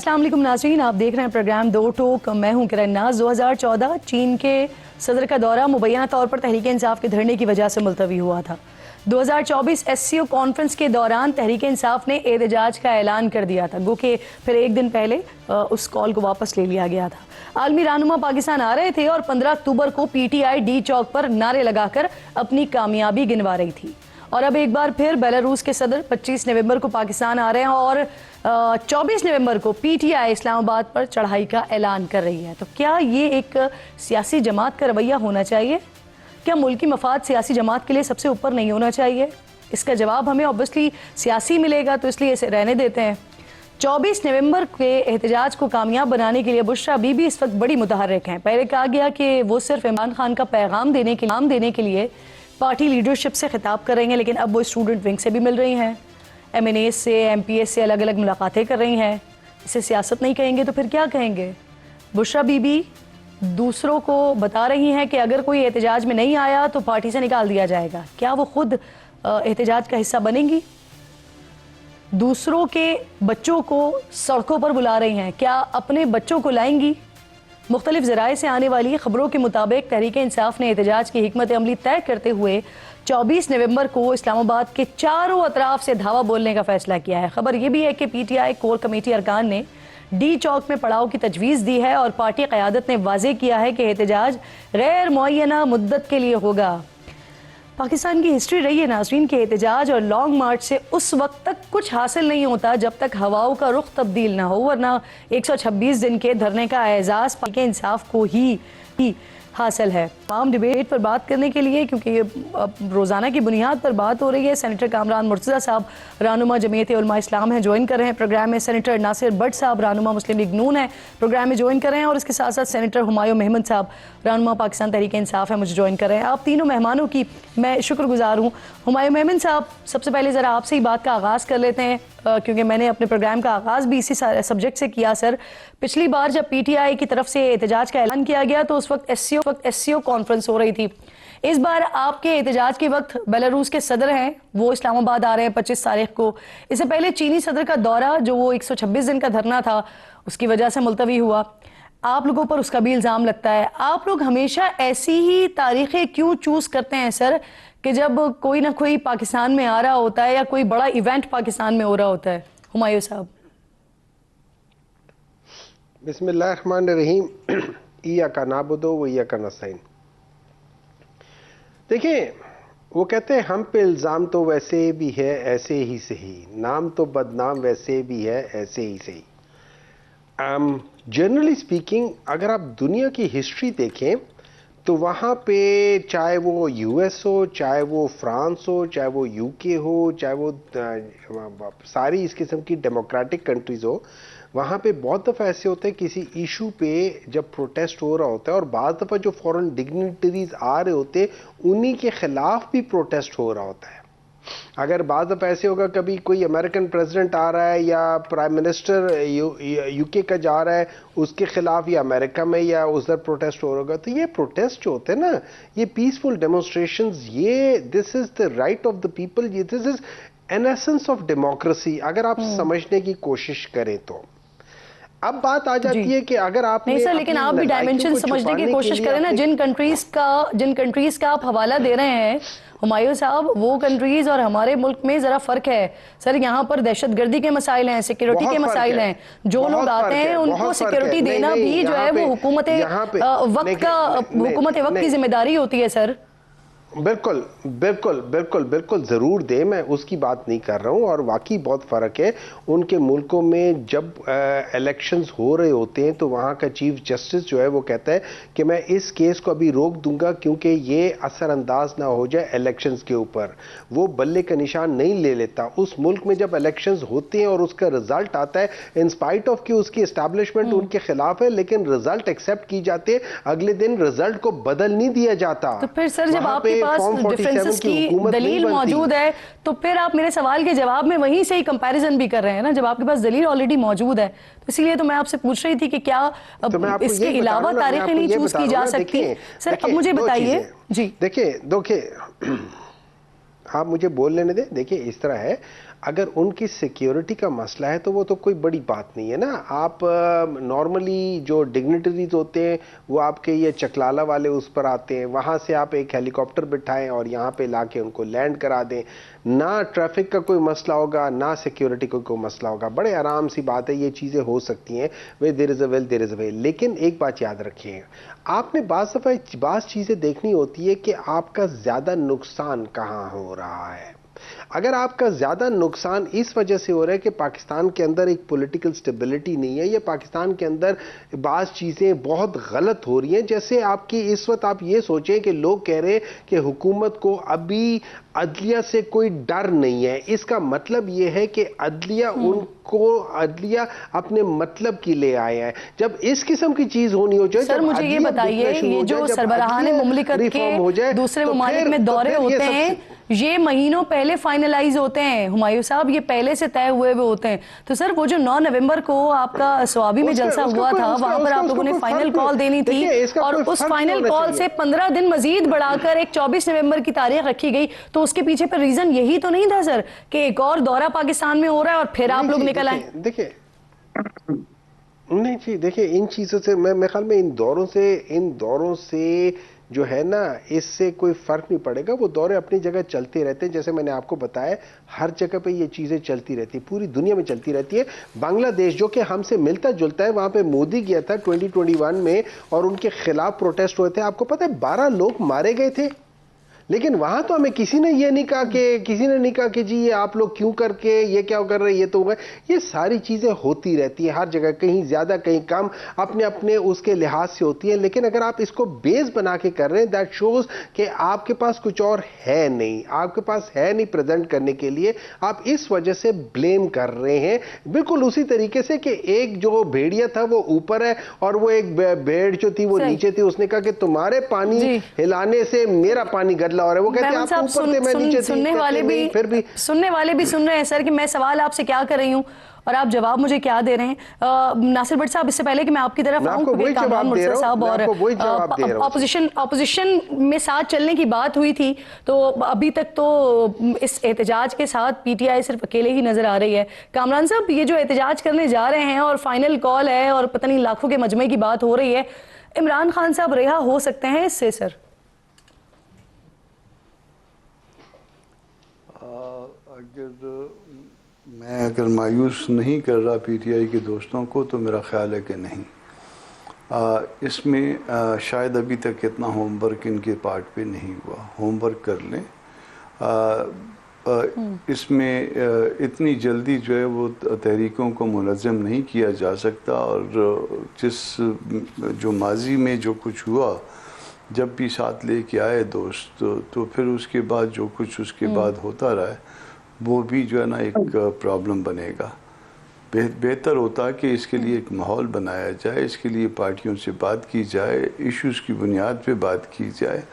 अस्सलाम वालेकुम नाज़रीन, आप देख रहे हैं प्रोग्राम दो टोक। मैं हूं किरण नाज। 2014 चीन के सदर का दौरा मुबैना तौर पर तहरीक इंसाफ के धरने की वजह से मुलतवी हुआ था। 2024 SCO कॉन्फ्रेंस के दौरान तहरीक इंसाफ ने एहतजाज का ऐलान कर दिया था, गो कि फिर एक दिन पहले उस कॉल को वापस ले लिया गया था। आलमी रहनुमा पाकिस्तान आ रहे थे और 15 अक्टूबर को PTI डी चौक पर नारे लगाकर अपनी कामयाबी गिनवा रही थी। और अब एक बार फिर बेलारूस के सदर 25 नवंबर को पाकिस्तान आ रहे हैं और 24 नवंबर को PTI इस्लामाबाद पर चढ़ाई का ऐलान कर रही है। तो क्या ये एक सियासी जमात का रवैया होना चाहिए? क्या मुल्की मफाद सियासी जमात के लिए सबसे ऊपर नहीं होना चाहिए? इसका जवाब हमें ऑब्वियसली सियासी मिलेगा, तो इसलिए इसे रहने देते हैं। 24 नवंबर के एहतजाज को कामयाब बनाने के लिए बुशरा बीबी इस वक्त बड़ी मुतहर्रिक हैं। पहले कहा गया कि वो सिर्फ इमरान खान का पैगाम देने के लिए पार्टी लीडरशिप से खिताब कर रही हैं, लेकिन अब वो स्टूडेंट विंग से भी मिल रही हैं, MNA से, MPS से अलग अलग मुलाकातें कर रही हैं। इसे सियासत नहीं कहेंगे तो फिर क्या कहेंगे? बुशरा बीबी दूसरों को बता रही हैं कि अगर कोई एहतजाज में नहीं आया तो पार्टी से निकाल दिया जाएगा। क्या वो खुद एहतजाज का हिस्सा बनेंगी? दूसरों के बच्चों को सड़कों पर बुला रही हैं, क्या अपने बच्चों को लाएंगी? मुख्तलिफ ज़राए से आने वाली खबरों के मुताबिक तहरीक इंसाफ ने एहतजाज की हिकमत अमली तय करते हुए 24 नवंबर को इस्लामाबाद के चारों अतराफ से धावा बोलने का फैसला किया है। खबर यह भी है कि PTI कोर कमेटी अरकान ने डी चौक में पड़ाव की तजवीज़ दी है और पार्टी क़यादत ने वाज़ेह किया है कि एहतजाज गैर मुअय्यना मुद्दत के लिए होगा। पाकिस्तान की हिस्ट्री रही है नाज़रीन के एहतजाज और लॉन्ग मार्च से उस वक्त तक कुछ हासिल नहीं होता जब तक हवाओं का रुख तब्दील ना हो, वरना 126 दिन के धरने का एजाज़ तहरीक इंसाफ को ही हासिल है। तमाम डिबेट पर बात करने के लिए, क्योंकि ये रोज़ाना की बुनियाद पर बात हो रही है, सेनेटर कामरान मुर्तज़ा साहब रहनुमा जमीयत उलमा इस्लाम हैं, ज्वाइन कर रहे हैं प्रोग्राम में। सेनेटर नासिर भट्ट साहब रहनुमा मुस्लिम लीग नून है, प्रोग्राम में ज्वाइन कर रहे हैं। और इसके साथ साथ सेनेटर हुमायूं महमूद साहब रहनुमा पाकिस्तान तहरीक इंसाफ है, मुझे ज्वाइन कर रहे हैं। आप तीनों मेहमानों की मैं शुक्रगुजार हूँ। हुमायूं महमूद साहब, सबसे पहले ज़रा आपसे ही बात का आगाज़ कर लेते हैं, क्योंकि मैंने अपने प्रोग्राम का आगाज़ भी इसी सब्जेक्ट से किया। सर, पिछली बार जब PTI की तरफ से एहतजाज का ऐलान किया गया तो उस वक्त SCO कॉन्फ्रेंस हो रही थी। इस बार आपके एहतजाज के वक्त बेलारूस के सदर हैं, वो इस्लामाबाद आ रहे हैं 25 तारीख को। इससे पहले चीनी सदर का दौरा, जो वो 126 दिन का धरना था, उसकी वजह से मुलतवी हुआ। आप लोगों पर उसका भी इल्ज़ाम लगता है। आप लोग हमेशा ऐसी ही तारीखें क्यों चूज़ करते हैं सर, कि जब कोई ना कोई पाकिस्तान में आ रहा होता है या कोई बड़ा इवेंट पाकिस्तान में हो रहा होता है? हुमायूं साहब। बिस्मिल्लाहिर्रहमानिर्रहीम। इय्याका नअबुदु व इय्याका नस्तईन। देखिए, वो कहते हैं हम पे इल्ज़ाम तो वैसे भी है ऐसे ही सही, नाम तो बदनाम वैसे भी है ऐसे ही सही। जनरली स्पीकिंग, अगर आप दुनिया की हिस्ट्री देखें तो वहाँ पे चाहे वो US हो, चाहे वो फ्रांस हो, चाहे वो UK हो, चाहे वो सारी इस किस्म की डेमोक्रेटिक कंट्रीज़ हो, वहाँ पे बहुत दफ़ा ऐसे होते हैं किसी इशू पे जब प्रोटेस्ट हो रहा होता है और बाद दफ़ा जो फॉरेन डिग्निटरीज आ रहे होते हैं उन्हीं के ख़िलाफ़ भी प्रोटेस्ट हो रहा होता है। अगर बाद दफ़ा ऐसे होगा, कभी कोई अमेरिकन प्रेसिडेंट आ रहा है या प्राइम मिनिस्टर UK का जा रहा है, उसके खिलाफ या अमेरिका में या उधर प्रोटेस्ट हो रहा, तो ये प्रोटेस्ट जो होते हैं ना, ये पीसफुल डेमोन्स्ट्रेशंस, ये this is the right of the people, ये this is an essence of democracy, अगर आप समझने की कोशिश करें तो। अब बात आ जाती है कि अगर आप नहीं सर, लेकिन आप भी डायमेंशन समझने की कोशिश करें ना। जिन कंट्रीज का आप हवाला दे रहे हैं हुमायूं साहब, वो कंट्रीज और हमारे मुल्क में जरा फर्क है सर। यहाँ पर दहशतगर्दी के मसाइल हैं, सिक्योरिटी के मसाइल हैं। जो लोग आते हैं उनको सिक्योरिटी देना भी जो है वो हुकूमत वक्त की जिम्मेदारी होती है सर। बिल्कुल बिल्कुल बिल्कुल बिल्कुल ज़रूर दे, मैं उसकी बात नहीं कर रहा हूँ। और वाकई बहुत फ़र्क है उनके मुल्कों में। जब इलेक्शंस हो रहे होते हैं तो वहाँ का चीफ जस्टिस जो है वो कहता है कि मैं इस केस को अभी रोक दूंगा क्योंकि ये असरअंदाज ना हो जाए इलेक्शंस के ऊपर। वो बल्ले का निशान नहीं ले लेता। उस मुल्क में जब इलेक्शंस होते हैं और उसका रिजल्ट आता है, इन स्पाइट ऑफ कि उसकी एस्टैब्लिशमेंट उनके खिलाफ है, लेकिन रिजल्ट एक्सेप्ट की जाते, अगले दिन रिजल्ट को बदल नहीं दिया जाता। तो फिर सर, जब आपके पास डिफरेंसेस की दलील मौजूद है तो फिर आप मेरे सवाल के जवाब में वहीं से ही कंपैरिजन भी कर रहे हैं ना, जब आपके पास दलील ऑलरेडी मौजूद है। तो इसीलिए तो मैं आपसे पूछ रही थी कि क्या इसके अलावा तारीखें नहीं चूज की जा सकती? सर अब मुझे बताइए जी। देखिए आप मुझे बोल लेने दें। देखिए इस तरह है, अगर उनकी सिक्योरिटी का मसला है तो वो तो कोई बड़ी बात नहीं है ना। आप नॉर्मली जो डिग्निटरीज होते हैं वो आपके ये चकलाला वाले उस पर आते हैं, वहाँ से आप एक हेलीकॉप्टर बिठाएं और यहाँ पे लाके उनको लैंड करा दें, ना ट्रैफिक का कोई मसला होगा ना सिक्योरिटी का कोई मसला होगा। बड़े आराम सी बात है, ये चीज़ें हो सकती हैं। Way there is a will there is a way. लेकिन एक बात याद रखिए, आपने बाज़ चीज़ें देखनी होती है कि आपका ज़्यादा नुकसान कहाँ हो रहा है। अगर आपका ज्यादा नुकसान इस वजह से हो रहा है कि पाकिस्तान के अंदर एक पॉलिटिकल स्टेबिलिटी नहीं है, या पाकिस्तान के अंदर बाज़ चीज़ें बहुत गलत हो रही हैं, जैसे आपकी इस वक्त आप ये सोचें कि लोग कह रहे हैं कि हुकूमत को अभी अदलिया से कोई डर नहीं है, इसका मतलब ये है कि अदलिया अदलिया अपने मतलब की ले आया है। जब इस किस्म की चीज होनी हो जाए, सर मुझे ये बताइए, ये जो सरबराहान मुमलिकत के दूसरे ममालिक में दौरे होते हैं, ये महीनों पहले फाइनलाइज होते हैं हुमायूं साहब, ये पहले से तय हुए होते हैं। तो सर वो जो 9 नवंबर को आपका स्वाबी में जलसा हुआ था, वहां पर आप लोगों ने फाइनल कॉल देनी थी, और उस फाइनल कॉल से 15 दिन मजीद बढ़ाकर एक 24 नवंबर की तारीख रखी गई। तो उसके पीछे पर रीजन यही तो नहीं था सर कि एक और दौरा पाकिस्तान में हो रहा है और फिर आप लोग निकल आए? देखिए नहीं जी, देखिए इन चीजों से मैं ख्याल में इन दौरों से जो है ना, इससे कोई फर्क नहीं पड़ेगा। वो दौरे अपनी जगह चलते रहते हैं, जैसे मैंने आपको बताया हर जगह पे ये चीजें चलती रहती है, पूरी दुनिया में चलती रहती है। बांग्लादेश जो कि हमसे मिलता जुलता है, वहां पे मोदी गया था 2021 में और उनके खिलाफ प्रोटेस्ट हुए थे। आपको पता है 12 लोग मारे गए थे, लेकिन वहां तो हमें किसी ने नहीं कहा कि जी ये आप लोग क्यों करके ये क्या कर रहे हैं, ये तो होगा। ये सारी चीजें होती रहती हैं हर जगह, कहीं ज्यादा कहीं कम, अपने अपने उसके लिहाज से होती है। लेकिन अगर आप इसको बेस बना के कर रहे हैं, दैट शोज कि आपके पास कुछ और है नहीं, आपके पास है नहीं प्रेजेंट करने के लिए, आप इस वजह से ब्लेम कर रहे हैं। बिल्कुल उसी तरीके से कि एक जो भेड़िया था वो ऊपर है और वो एक भेड़ जो थी वो नीचे थी, उसने कहा कि तुम्हारे पानी हिलाने से मेरा पानी गडला हो रहा है। वो कहते हैं आप ऊपर थे मैं नीचे थी। सुनने वाले भी सुन रहे हैं सर कि मैं सवाल आपसे क्या कर रही हूं और आप जवाब मुझे क्या दे रहे हैं। नासिर भट्ट साहब, इससे पहले कि मैं आपकी तरफ आऊं, कामरान मुर्तज़ा साहब और ऑपोजिशन में साथ चलने की बात हुई थी, तो अभी तक तो इस एहतजाज के साथ पीटीआई सिर्फ अकेले ही नजर आ रही है। कामरान साहब, ये जो एहतजाज करने जा रहे हैं और फाइनल कॉल है और पता नहीं लाखों के मजमे की बात हो रही है, इमरान खान साहब रिहा हो सकते हैं इससे? सर अगर मायूस नहीं कर रहा पीटीआई के दोस्तों को, तो मेरा ख्याल है कि नहीं। इसमें शायद अभी तक इतना होमवर्क इनके पार्ट पे नहीं हुआ। होमवर्क कर लें। इसमें इतनी जल्दी जो है वो तहरीकों को मुनज़्ज़म नहीं किया जा सकता, और जो माजी में जो कुछ हुआ, जब भी साथ लेके आए दोस्त, तो फिर उसके बाद जो कुछ उसके बाद होता रहा है, वो भी जो है ना एक प्रॉब्लम बनेगा। बेहतर होता कि इसके लिए एक माहौल बनाया जाए, इसके लिए पार्टियों से बात की जाए, इश्यूज़ की बुनियाद पे बात की जाए,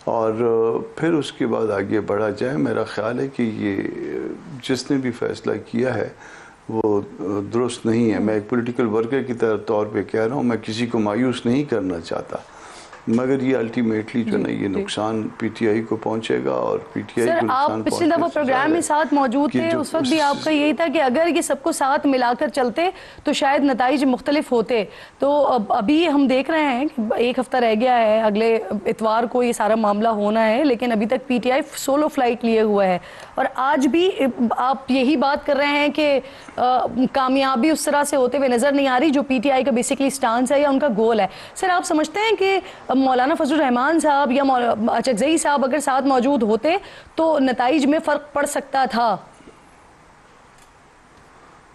और फिर उसके बाद आगे बढ़ा जाए। मेरा ख्याल है कि ये जिसने भी फैसला किया है वो दुरुस्त नहीं है। मैं एक पॉलिटिकल वर्कर की तौर पे कह रहा हूँ, मैं किसी को मायूस नहीं करना चाहता, मगर ये अल्टीमेटली जो ना ये नुकसान पीटीआई को पहुंचेगा, और पीटीआई को नुकसान। आप पिछले दफा प्रोग्राम में साथ मौजूद थे, उस वक्त भी आपका यही था कि अगर ये सबको साथ मिलाकर चलते तो शायद नताइज मुख्तलिफ होते। तो अभी हम देख रहे हैं कि एक हफ्ता रह गया है, अगले इतवार को ये सारा मामला होना है, लेकिन अभी तक पीटीआई सोलो फ्लाइट लिए हुआ है, और आज भी आप यही बात कर रहे हैं कि कामयाबी उस तरह से होते हुए नजर नहीं आ रही जो पीटीआई का बेसिकली स्टांस है या उनका गोल है। सर, आप समझते हैं कि मौलाना फजलुर रहमान साहब या अचकज़ई साहब अगर साथ मौजूद होते तो नताइज में फ़र्क पड़ सकता था?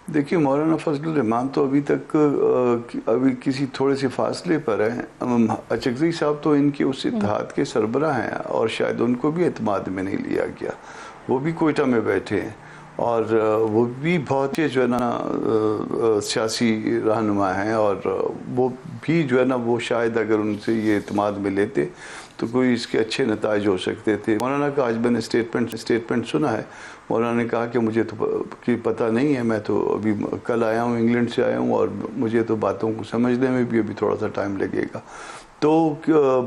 देखिए, मौलाना फजलुर रहमान तो अभी तक अभी किसी थोड़े से फासले पर हैं। अचकज़ई साहब तो इनके उस इत्तेहाद के सरबराह हैं, और शायद उनको भी एतमाद में नहीं लिया गया। वो भी कोयटा में बैठे हैं, और वो भी बहुत ही जो है ना सियासी रहनुमा हैं, और वो भी जो है ना वो शायद अगर उनसे ये एतमाद में लेते तो कोई इसके अच्छे नताइज हो सकते थे। मौलाना का आज मैंने स्टेटमेंट सुना है, मौलाना ने कहा कि मुझे तो कि पता नहीं है, मैं तो अभी कल आया हूँ, इंग्लैंड से आया हूँ, और मुझे तो बातों को समझने में भी अभी थोड़ा सा टाइम लगेगा। तो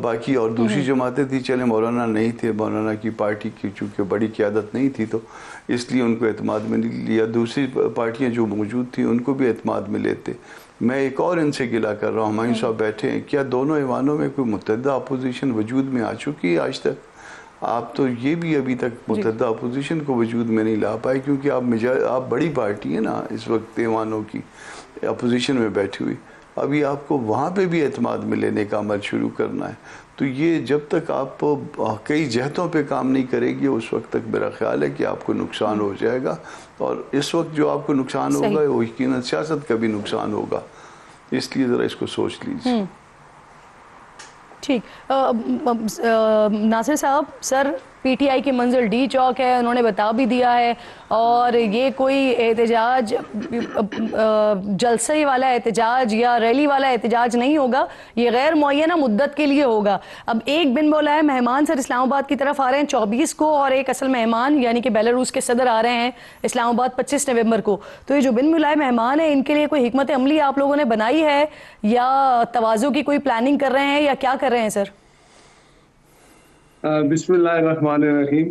बाकी और दूसरी जमातें थी, चले मौलाना नहीं थे, मौलाना की पार्टी की चूँकि बड़ी क़यादत नहीं थी तो इसलिए उनको एतमाद में नहीं लिया। दूसरी पार्टियाँ जो मौजूद थी उनको भी एतमाद में लेते। मैं एक और इनसे गिला कर रहा हूँ, हुमायूं साहब बैठे हैं, क्या दोनों ऐवानों में कोई मुत्तहदा अपोजिशन वजूद में आ चुकी है आज तक? आप तो ये भी अभी तक मुत्तहदा अपोजिशन को वजूद में नहीं ला पाए, क्योंकि आप बड़ी पार्टी है ना इस वक्त ऐवानों की अपोजिशन में बैठी हुई। अभी आपको वहाँ पे भी एतमाद में लेने का अमल शुरू करना है। तो ये जब तक आप कई जहतों पे काम नहीं करेगी उस वक्त तक मेरा ख्याल है कि आपको नुकसान हो जाएगा। और इस वक्त जो आपको नुकसान होगा वो यकीनन सियासत का भी नुकसान होगा, इसलिए ज़रा इसको सोच लीजिए। ठीक। नासिर साहब, सर पीटीआई की मंजिल डी चौक है, उन्होंने बता भी दिया है, और ये कोई एहतजाज जलसे वाला एहतजाज या रैली वाला एहतजाज नहीं होगा, ये गैर मुअय्यना मुद्दत के लिए होगा। अब एक बिन बोला है मेहमान सर इस्लामाबाद की तरफ आ रहे हैं 24 को, और एक असल मेहमान यानी कि बेलारूस के सदर आ रहे हैं इस्लामाबाद 25 नवंबर को। तो ये जो बिन बुलाए मेहमान है, इनके लिए कोई हिकमत अमली आप लोगों ने बनाई है या तवाज़ु की कोई प्लानिंग कर रहे हैं या क्या कर रहे हैं सर? बिस्मिल्लाहिर्रहमानिर्रहीम।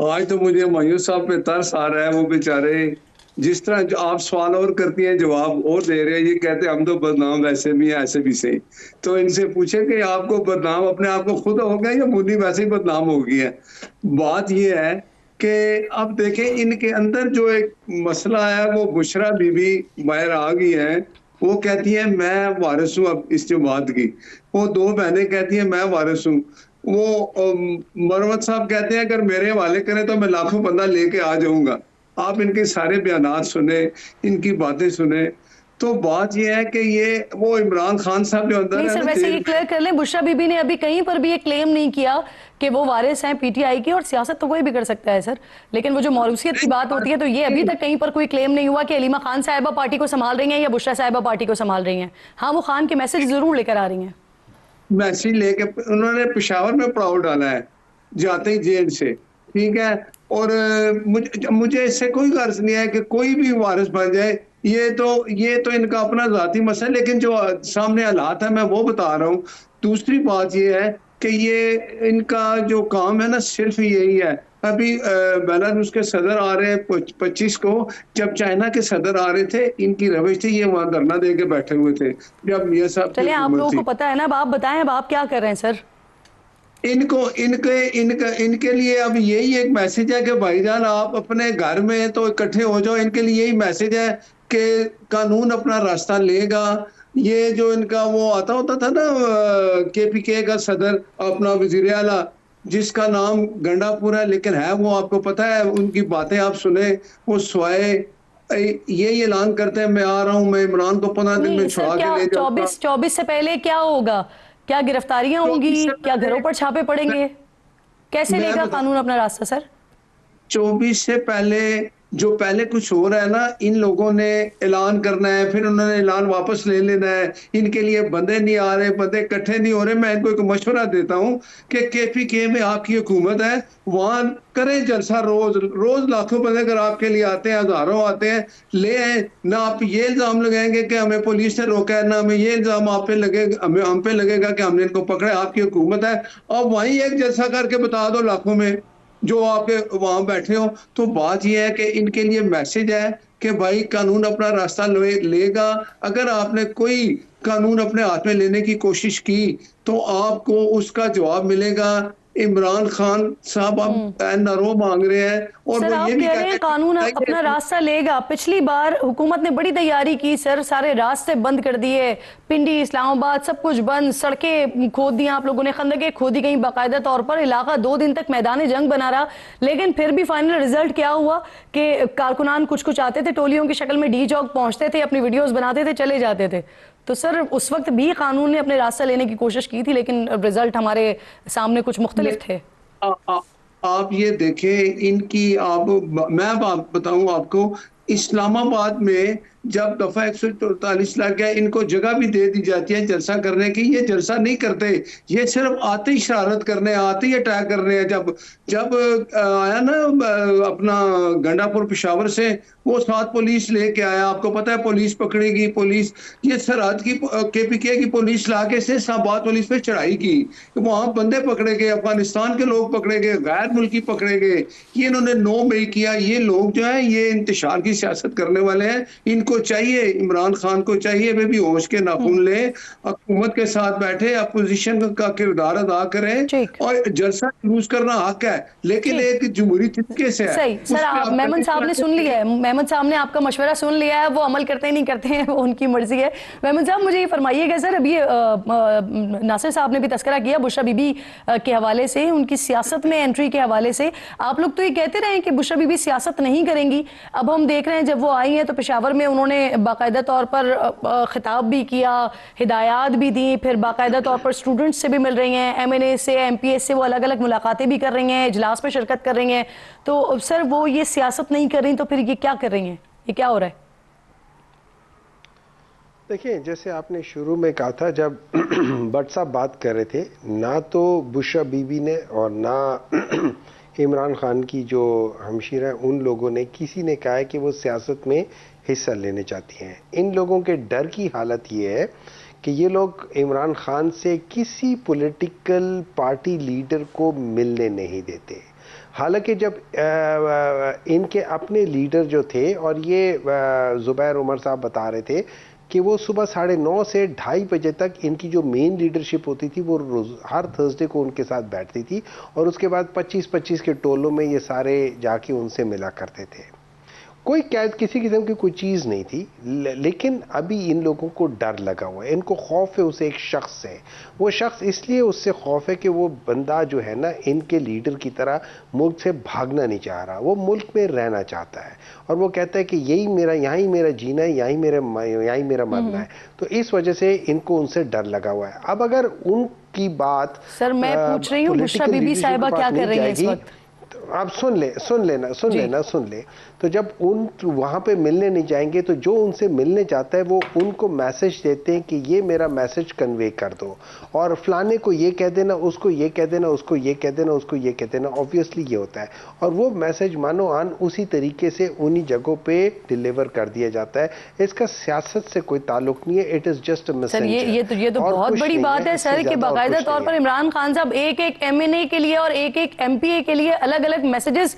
आज तो मुझे हुमायूं साहब पे तरस आ रहा है, वो बेचारे जिस तरह जो आप सवाल और करती हैं जवाब और दे रहे हैं, ये कहते हैं हम तो बदनाम वैसे भी हैं ऐसे भी सही। तो इनसे पूछे कि आपको बदनाम अपने आप को खुद हो गया या मुन्नी वैसे ही बदनाम हो गई है? बात ये है कि अब देखें इनके अंदर जो एक मसला है, वो बुशरा बीबी बाहर आ गई है, वो कहती है मैं वारिस हूँ अब इस जमात की। वो दो बहनें कहती हैं मैं वारिस हूँ। वो मरवत साहब कहते हैं अगर मेरे हवाले करें तो मैं लाखों बंदा लेके आ जाऊंगा। आप इनके सारे बयानात सुने, इनकी बातें सुने, तो बात यह है कि ये वो इमरान खान साहब जो अंदर नहीं सर, वैसे ये क्लियर कर लें, बुशरा बीबी ने अभी कहीं पर भी ये क्लेम नहीं किया कि वो वारिस हैं पीटीआई की, और सियासत तो कोई भी कर सकता है सर, लेकिन वो जो मौरूसियत की बात होती है तो ये अभी तक कहीं पर कोई क्लेम नहीं हुआ कि अलीमा खान साहिबा पार्टी को संभाल रही हैं या बुशरा साहिबा पार्टी को संभाल रही हैं। हाँ, वो खान के मैसेज जरूर लेकर आ रही हैं, मैसेज लेके उन्होंने पेशावर में पड़ाव डाला है जाते ही जेल से, ठीक है। और मुझे इससे कोई गर्ज नहीं है कि कोई भी वारिस बन जाए, ये तो इनका अपना जाती मसला है, लेकिन जो सामने हालात है मैं वो बता रहा हूँ। दूसरी बात ये है कि ये इनका जो काम है ना सिर्फ यही है। अभी बेलारूस के सदर आ रहे हैं 25 को, जब चाइना के सदर आ रहे थे इनकी रविश थी, ये वहां धरना दे के बैठे हुए थे जब मियां साहब। चलिए आप लोगों को पता है ना, अब आप बताएं अब आप क्या कर रहे हैं सर? इनके लिए अब यही एक मैसेज है कि भाईजान आप अपने घर में तो इकट्ठे हो जाओ। इनके लिए यही मैसेज है कि कानून अपना रास्ता लेगा। ये जो इनका वो आता होता था ना केपीके का सदर अपना वजीर आला, जिसका नाम गंडापुर है लेकिन है वो, आपको पता है उनकी बातें आप सुने, वो स्वाए ये ऐलान करते हैं मैं आ रहा हूँ, मैं इमरान को 15 दिन में छुड़ा के ले जाऊंगा। 24 से पहले क्या होगा? क्या गिरफ्तारियां होंगी? क्या घरों पर छापे पड़ेंगे? कैसे लेगा कानून अपना रास्ता सर? 24 से पहले जो पहले कुछ हो रहा है ना, इन लोगों ने ऐलान करना है, फिर उन्होंने ऐलान वापस ले लेना है। इनके लिए बंदे नहीं आ रहे, बंदे इकट्ठे नहीं हो रहे। मैं इनको एक मशवरा देता हूँ कि केपीके में आपकी हुकूमत है, वहां करें जलसा, रोज लाखों बंदे अगर आपके लिए आते हैं, हजारों आते हैं, ले आए ना। आप ये इल्जाम लगाएंगे कि हमें पुलिस ने रोका है, ना हमें ये इल्जाम आप पे लगेगा, हम पे लगेगा कि हमने इनको पकड़ा। आपकी हुकूमत है, और वहीं एक जलसा करके बता दो लाखों में जो आपके वहां बैठे हो। तो बात यह है कि इनके लिए मैसेज है कि भाई कानून अपना रास्ता लेगा। अगर आपने कोई कानून अपने हाथ में लेने की कोशिश की तो आपको उसका जवाब मिलेगा। इमरान खान साहब अब नरो मांग रहे हैं, और सर वो आप ये भी कह रहे हैं कानून अपना रास्ता लेगा। पिछली बार हुकूमत ने बड़ी तैयारी की सर, सारे रास्ते बंद कर दिए, पिंडी इस्लामाबाद सब कुछ बंद, सड़कें खोद दी आप लोगों ने, खंदकें खोदी गई बाकायदा तौर पर, इलाका 2 दिन तक मैदान जंग बना रहा। लेकिन फिर भी फाइनल रिजल्ट क्या हुआ कि कारकुनान कुछ आते थे, टोलियों की शक्ल में डी चौक पहुंचते थे, अपनी वीडियोस बनाते थे, चले जाते थे। तो सर उस वक्त भी कानून ने अपने रास्ता लेने की कोशिश की थी, लेकिन रिजल्ट हमारे सामने कुछ मुख्तलिफ थे। आप ये देखें इनकी, मैं बात बताऊं आपको, इस्लामाबाद में जब दफा 144 लग गया, इनको जगह भी दे दी जाती है जलसा करने की, ये जलसा नहीं करते, ये सिर्फ आते ही शरारत करने, आते ही अटैक करने। जब जब आया ना अपना गंडापुर पेशावर से, वो 7 पुलिस लेके आया, आपको पता है पुलिस पकड़ेगी, पुलिस ये सरहद की KPK की पुलिस लाके से इस्लामाबाद पुलिस पे चढ़ाई की, वहां बंदे पकड़े गए, अफगानिस्तान के लोग पकड़े गए, गैर मुल्की पकड़े गए। ये इन्होंने 9 मई किया। ये लोग जो है ये इंतशार की सियासत करने वाले हैं। इनको चाहिए, इमरान खान को चाहिए वे भी होश के नाखून ले, हुकूमत के साथ बैठे, अपोजिशन का किरदार अदा करें, ठीक। और जलसा यूज करना हक है, लेकिन ठीक। एक जमहूरी तरीके से है। सही। उस सर पे आप आप मेमन साहब ने सुन लिया है, मेमन साहब ने आपका मशवरा सुन लिया है, वो अमल करते हैं नहीं करते हैं वो उनकी मर्जी है। मेमन साहब मुझे ये फरमाइएगा सर, अभी नासिर साहब ने भी तस्करा किया बुशरा बीबी के हवाले से, उनकी सियासत में एंट्री के हवाले से। आप लोग तो ये कहते रहे कि बुशरा बीबी सियासत नहीं करेंगी, अब हम देख रहे हैं जब वो आई हैं तो पेशावर में उन्होंने बाकायदा तौर पर खिताब भी किया, हिदायत भी दी, फिर बाकायदा तौर पर स्टूडेंट्स से भी मिल रही हैं, MNA से MPS से वो अलग अलग मुलाकातें भी कर रही हैं, इजलास में शिरकत कर रही हैं। तो सर वो ये सियासत नहीं कर रही तो फिर ये क्या कर रही हैं, ये क्या हो रहा है? देखिए, जैसे आपने शुरू में कहा था जब भट्ट साहब बात कर रहे थे, ना तो बुशरा बीबी ने और ना इमरान खान की जो हमशीर हैं उन लोगों ने, किसी ने कहा है कि वो सियासत में हिस्सा लेने चाहती हैं। इन लोगों के डर की हालत ये है कि ये लोग इमरान खान से किसी पॉलिटिकल पार्टी लीडर को मिलने नहीं देते। हालांकि जब इनके अपने लीडर जो थे, और ये जुबैर उमर साहब बता रहे थे कि वो सुबह 9:30 से 2:30 बजे तक इनकी जो मेन लीडरशिप होती थी वो हर थर्सडे को उनके साथ बैठती थी, और उसके बाद 25-25 के टोलों में ये सारे जाके उनसे मिला करते थे। कोई कैद किसी किस्म की कोई चीज़ नहीं थी, लेकिन अभी इन लोगों को डर लगा हुआ है, इनको खौफ है उसे एक शख्स से। वो शख्स इसलिए उससे खौफ है कि वो बंदा जो है ना इनके लीडर की तरह मुल्क से भागना नहीं चाह रहा, वो मुल्क में रहना चाहता है, और वो कहता है कि यही मेरा, यहाँ ही मेरा जीना है, यहीं मेरा मरना है। तो इस वजह से इनको उनसे डर लगा हुआ है। अब अगर उनकी बात, सर मैं पूछ रही हूँ बुशरा बीबी साहिबा क्या कर रही है इस वक्त? आप सुन ले। तो जब उन वहां पे मिलने नहीं जाएंगे तो जो उनसे मिलने जाता है वो उनको मैसेज देते हैं कि ये मेरा मैसेज कन्वे कर दो, और फलाने को ये कह देना, उसको ये कह देना, उसको ये कह देना, उसको ये कह देना। ऑब्वियसली ये होता है, और वो मैसेज मानो आन उसी तरीके से उन्हीं जगहों पे डिलीवर कर दिया जाता है। इसका सियासत से कोई ताल्लुक नहीं है, it is just a messenger. Sir ये तो बहुत बड़ी बात है सर कि बाकायदा तौर पर इमरान खान साहब एक MNA के लिए और एक MPA के लिए अलग अलग मैसेजेस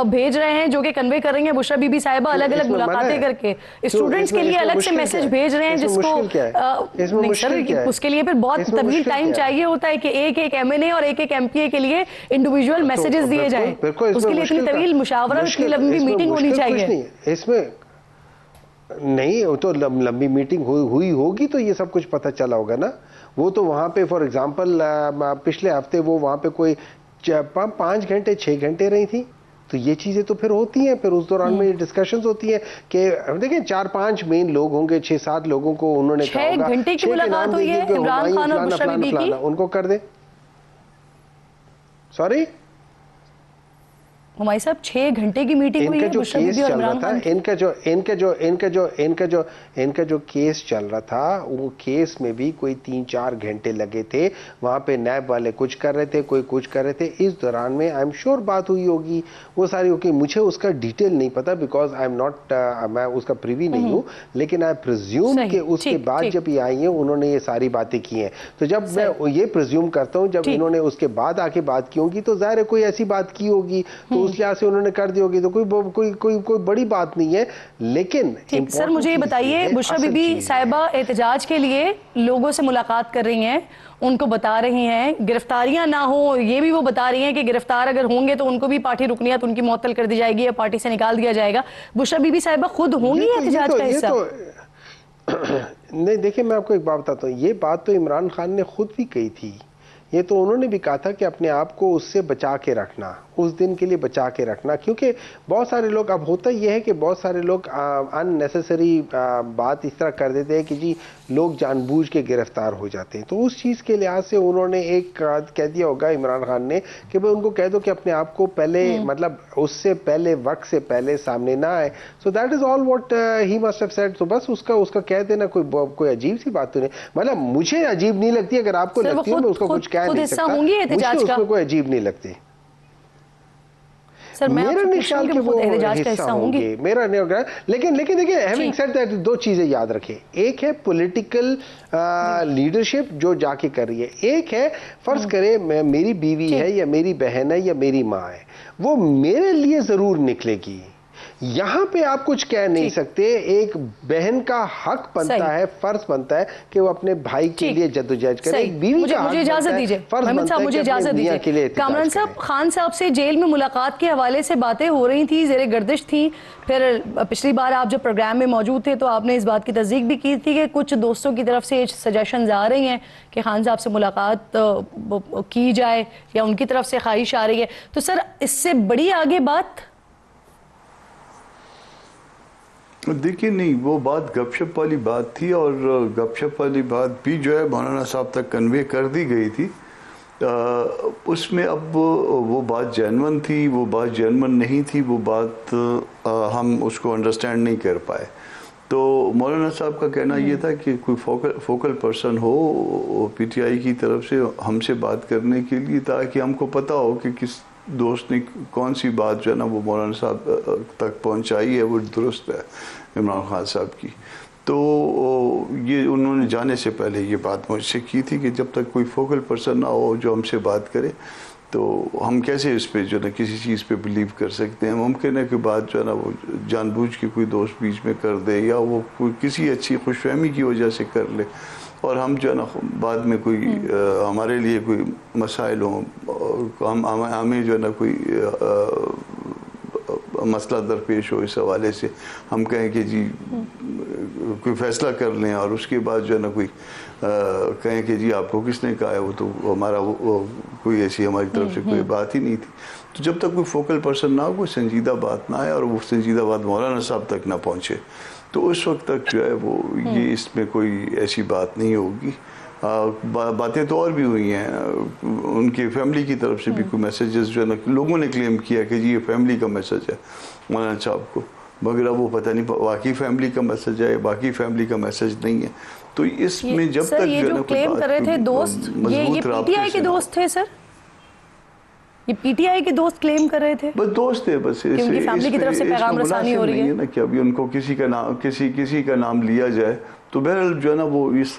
भेज रहे हैं, जो कि कन्वे कर रही हैं बुशरा बीबी साहिबा अलग अलग मुलाकातें करके। स्टूडेंट्स के लिए अलग से मैसेज भेज रहे हैं, जिसको नहीं सर उसके लिए फिर बहुत तवील टाइम चाहिए होता है कि एक MNA और एक MPA के लिए इंडिविजुअल मैसेजेस दिए जाएं। उसके लिए इतनी तवील मुशावरा, इतनी लंबी मीटिंग होनी चाहिए। इसमें नहीं तो लंबी मीटिंग हुई होगी तो ये सब कुछ पता चला होगा ना। वो तो वहां पे फॉर एग्जांपल पिछले हफ्ते वो वहां पे कोई 5 घंटे 6 घंटे रही थी, तो ये चीजें तो फिर होती हैं, फिर उस दौरान में डिस्कशंस होती है कि देखिए 4-5 मेन लोग होंगे, 6-7 लोगों को उन्होंने कहा होगा 6 घंटे की मुलाकात हुई है इमरान खान और बुशरा बीबी की, उनको कर दे। सॉरी हुमायूं साहब 6 घंटे की मीटिंग हुई है बुशरा बीबी और इमरान खान। इनका जो केस चल रहा था, वो केस में भी कोई 3-4 घंटे लगे थे। वहां पे नैब वाले कुछ कर रहे थे, कोई कुछ कर रहे थे। इस दौरान में आई एम श्योर बात हुई होगी, वो सारी होगी। मुझे उसका डिटेल नहीं पता बिकॉज आई एम नॉट, मैं उसका प्रिवी नहीं हूँ, लेकिन आई प्रिज्यूम कि उसके बाद जब ये आई है उन्होंने ये सारी बातें की हैं। तो जब मैं ये प्रिज्यूम करता हूँ जब इन्होंने उसके बाद आके बात की होगी तो जाहिर है कोई ऐसी बात की होगी, तो उस लिहाज से उन्होंने कर दी होगी, तो कोई बड़ी बात नहीं है। लेकिन सर मुझे ये बताइए, बुशरा बीबी साहिबा एहतजाज के लिए लोगों से मुलाकात कर रही हैं, उनको बता रही हैं गिरफ्तारियां ना हो, ये भी वो बता रही हैं कि गिरफ्तार अगर होंगे तो उनको भी पार्टी रुकनियत उनकी मुअत्तल कर दी जाएगी या पार्टी से निकाल दिया जाएगा। बुशरा बीबी साहिबा खुद होंगी एहतजाज का हिस्सा? नहीं, देखिए मैं आपको एक बात बताता हूँ, ये बात तो इमरान खान ने खुद भी कही थी। ये तो उन्होंने भी कहा था कि अपने आप को उससे बचा के रखना, उस दिन के लिए बचा के रखना, क्योंकि बहुत सारे लोग, अब होता यह है कि बहुत सारे लोग अननेसेसरी बात इस तरह कर देते हैं कि जी लोग जानबूझ के गिरफ्तार हो जाते हैं। तो उस चीज़ के लिहाज से उन्होंने एक कह दिया होगा इमरान खान ने कि भाई उनको कह दो कि अपने आप को पहले मतलब उससे पहले, वक्त से पहले सामने ना आए। So that is all what he must have said. तो बस उसका कह देना कोई अजीब सी बात तो नहीं, मतलब मुझे अजीब नहीं लगती, अगर आपको लगती है मैं उसको कुछ कह नहीं सकता, मुझे उसको कोई अजीब नहीं लगती। सर मैं मेरा नहीं ख्याल कि वो हिस्सा होंगे, मेरा नहीं होगा। लेकिन देखिए, हैविंग सेड दैट, दो चीजें याद रखें। एक है पॉलिटिकल लीडरशिप जो जाके कर रही है, एक है फर्ज करें मेरी बीवी है या मेरी बहन है या मेरी माँ है, वो मेरे लिए जरूर निकलेगी। यहां पे आप कुछ कह नहीं सकते। एक बहन का हक बनता है, फर्ज बनता है कि वो अपने भाई के लिए जद्दोजहद करे। एक बीवी का मुझे इजाजत दीजिए, महमूद साहब मुझे इजाजत दीजिए। कामरान साहब, खान साहब से जेल में मुलाकात के हवाले से बातें हो रही थी, ज़ेरे गर्दिश थी। फिर पिछली बार आप जब प्रोग्राम में मौजूद थे तो आपने इस बात की तस्दीक भी की थी कि कुछ दोस्तों की तरफ से सजेशंस आ रही हैं कि खान साहब से मुलाकात की जाए या उनकी तरफ से ख्वाहिश आ रही है। तो सर इससे बड़ी आगे बात? देखिए, नहीं, वो बात गपशप वाली बात थी और गपशप वाली बात भी जो है मौलाना साहब तक कन्वे कर दी गई थी। उसमें अब वो बात जेन्युइन थी, वो बात जेन्युइन नहीं थी, वो बात हम उसको अंडरस्टैंड नहीं कर पाए। तो मौलाना साहब का कहना ये था कि कोई फोकल पर्सन हो पीटीआई की तरफ से हमसे बात करने के लिए, ताकि हमको पता हो कि किस दोस्त ने कौन सी बात जो है ना वो मौलाना साहब तक पहुंचाई है, वो दुरुस्त है इमरान खान साहब की। तो ये उन्होंने जाने से पहले ये बात मुझसे की थी कि जब तक कोई फोकल पर्सन ना हो जो हमसे बात करे, तो हम कैसे इस पे जो है ना किसी चीज़ पे बिलीव कर सकते हैं। मुमकिन है कि बात जो है ना वो जानबूझ के कोई दोस्त बीच में कर दे या वो कोई किसी अच्छी खुशफहमी की वजह से कर ले, और हम जो है ना बाद में कोई हमारे लिए कोई मसाइल हों, हमें जो है ना कोई मसला दरपेश हो, इस हवाले से हम कहें कि जी कोई फैसला कर लें, और उसके बाद जो है ना कोई कहें कि जी आपको किसने कहा है, वो तो हमारा वो कोई ऐसी हमारी तरफ से कोई बात ही नहीं थी। तो जब तक कोई फोकल पर्सन ना हो, कोई संजीदा बात ना आए और वो संजीदा बात मौलाना साहब तक ना पहुँचे, तो उस वक्त तक जो है वो ये इसमें कोई ऐसी बात नहीं होगी। बातें तो और भी हुई हैं, उनकी फैमिली की तरफ से भी कोई मैसेजेस जो है ना लोगों ने क्लेम किया कि जी ये फैमिली का मैसेज है मौलाना साहब को, मगर वो पता नहीं वाकई फैमिली का मैसेज है, बाकी फैमिली का मैसेज नहीं है। तो इसमें जब तक ये जो क्लेम कर रहे थे दोस्त, ये पीटीआई के दोस्त थे सर, ये पीटीआई के दोस्त क्लेम कर रहे थे? बस दोस्त थे, बस उनकी फैमिली की तरफ से पैगाम रसानी हो रही है ना कि अभी उनको किसी का नाम लिया जाए। तो बहरहाल जो है ना वो इस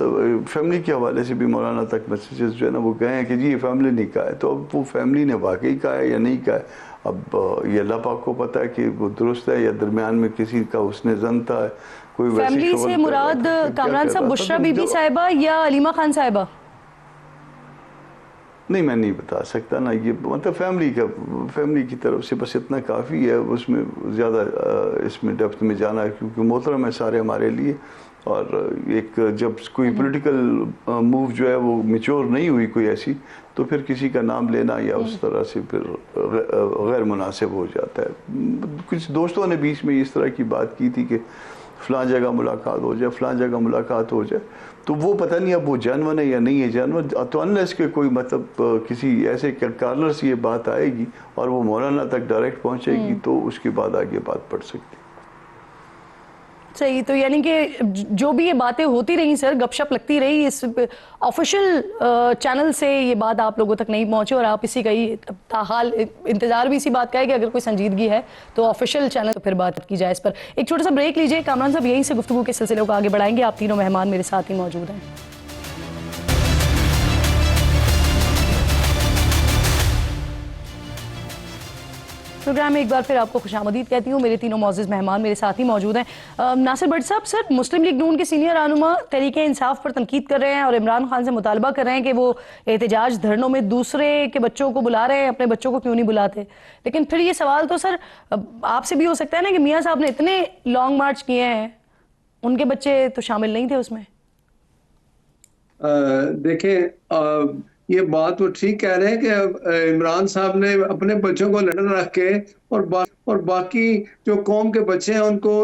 फैमिली के हवाले से भी मौलाना तक मैसेजेस जो है ना वो कहे हैं कि जी ये फैमिली ने कहा है। तो अब वो फैमिली ने वाकई कहा है या नहीं कहा है, अब ये अल्लाह पाक को पता है कि वो दुरुस्त है या दरमियान में किसी का उसने जन था। कोई फैमिली से मुराद कामरान साहब बुशरा बीबी साहिबा या अलीमा खान साहिबा? नहीं, मैं नहीं बता सकता ना, ये मतलब फैमिली की तरफ से बस इतना काफ़ी है, उसमें ज़्यादा इसमें डेप्थ में जाना है, क्योंकि मोहतरम है सारे हमारे लिए। और एक जब कोई पॉलिटिकल मूव जो है वो मैच्योर नहीं हुई कोई ऐसी, तो फिर किसी का नाम लेना या उस तरह से फिर गैर मुनासिब हो जाता है। कुछ दोस्तों ने बीच में इस तरह की बात की थी कि फ़लाँ जगह मुलाकात हो जाए, फ़लाँ जगह मुलाकात हो जाए, तो वो पता नहीं अब वो जानवर है या नहीं है जानवर। तो अनलेस के कोई मतलब किसी ऐसे कॉर्नर से ये बात आएगी और वो मौलाना तक डायरेक्ट पहुंचेगी, तो उसके बाद आगे बात पड़ सकती है। सही, तो यानी कि जो भी ये बातें होती रही सर, गपशप लगती रही, इस ऑफिशियल चैनल से ये बात आप लोगों तक नहीं पहुंची, और आप इसी का ही ताहाल इंतजार भी इसी बात का है कि अगर कोई संजीदगी है तो ऑफिशियल चैनल तो फिर बात की जाए इस पर। एक छोटा सा ब्रेक लीजिए कामरान साहब, यहीं से गुफ्तगू के सिलसिले को आगे बढ़ाएंगे। आप तीनों मेहमान मेरे साथ ही मौजूद हैं। प्रोग्राम में एक बार फिर आपको खुशामदीद कहती हूँ। मेरे तीनों मौजूद मेहमान मेरे साथ ही मौजूद हैं। नासिर भट्ट साहब, सर मुस्लिम लीग नून के सीनियर रहनुमा तहरीके इंसाफ पर तनकीद कर रहे हैं और इमरान खान से मुतालबा कर रहे हैं कि वो एहतजाज धरनों में दूसरे के बच्चों को बुला रहे हैं, अपने बच्चों को क्यों नहीं बुलाते। लेकिन फिर ये सवाल तो सर आपसे भी हो सकता है ना कि मियाँ साहब ने इतने लॉन्ग मार्च किए हैं, उनके बच्चे तो शामिल नहीं थे उसमें? देखें, ये बात वो ठीक कह रहे हैं कि इमरान साहब ने अपने बच्चों को लंदन रख के और बाकी जो कौम के बच्चे हैं उनको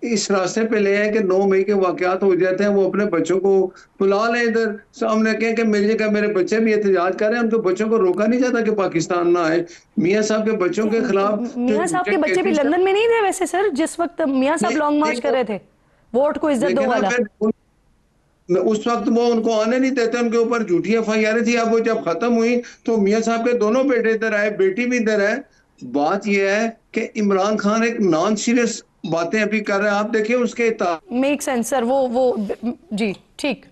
इस रास्ते पे ले आए कि 9 मई के वाकयात हो जाते हैं, वो अपने बच्चों को बुला लें इधर सामने, कहें कि मेरी जगह मेरे बच्चे भी एहतजाज कर रहे हैं, उनके बच्चों को रोका नहीं जाता कि पाकिस्तान ना आए। मियाँ साहब के बच्चों के खिलाफ मियाँ साहब के बच्चे भी लंदन में नहीं थे वैसे सर जिस वक्त मियाँ साहब लॉन्ग मार्च कर रहे थे, वोट को इज्जत दो वाला? उस वक्त वो उनको आने नहीं देते, उनके ऊपर झूठी एफआईआर थी। अब वो जब खत्म हुई तो मियाँ साहब के दोनों बेटे इधर आए, बेटी भी इधर है। बात यह है कि इमरान खान एक नॉन सीरियस बातें अभी कर रहे हैं। आप देखिए उसके मेक सेंस सर, वो जी ठीक।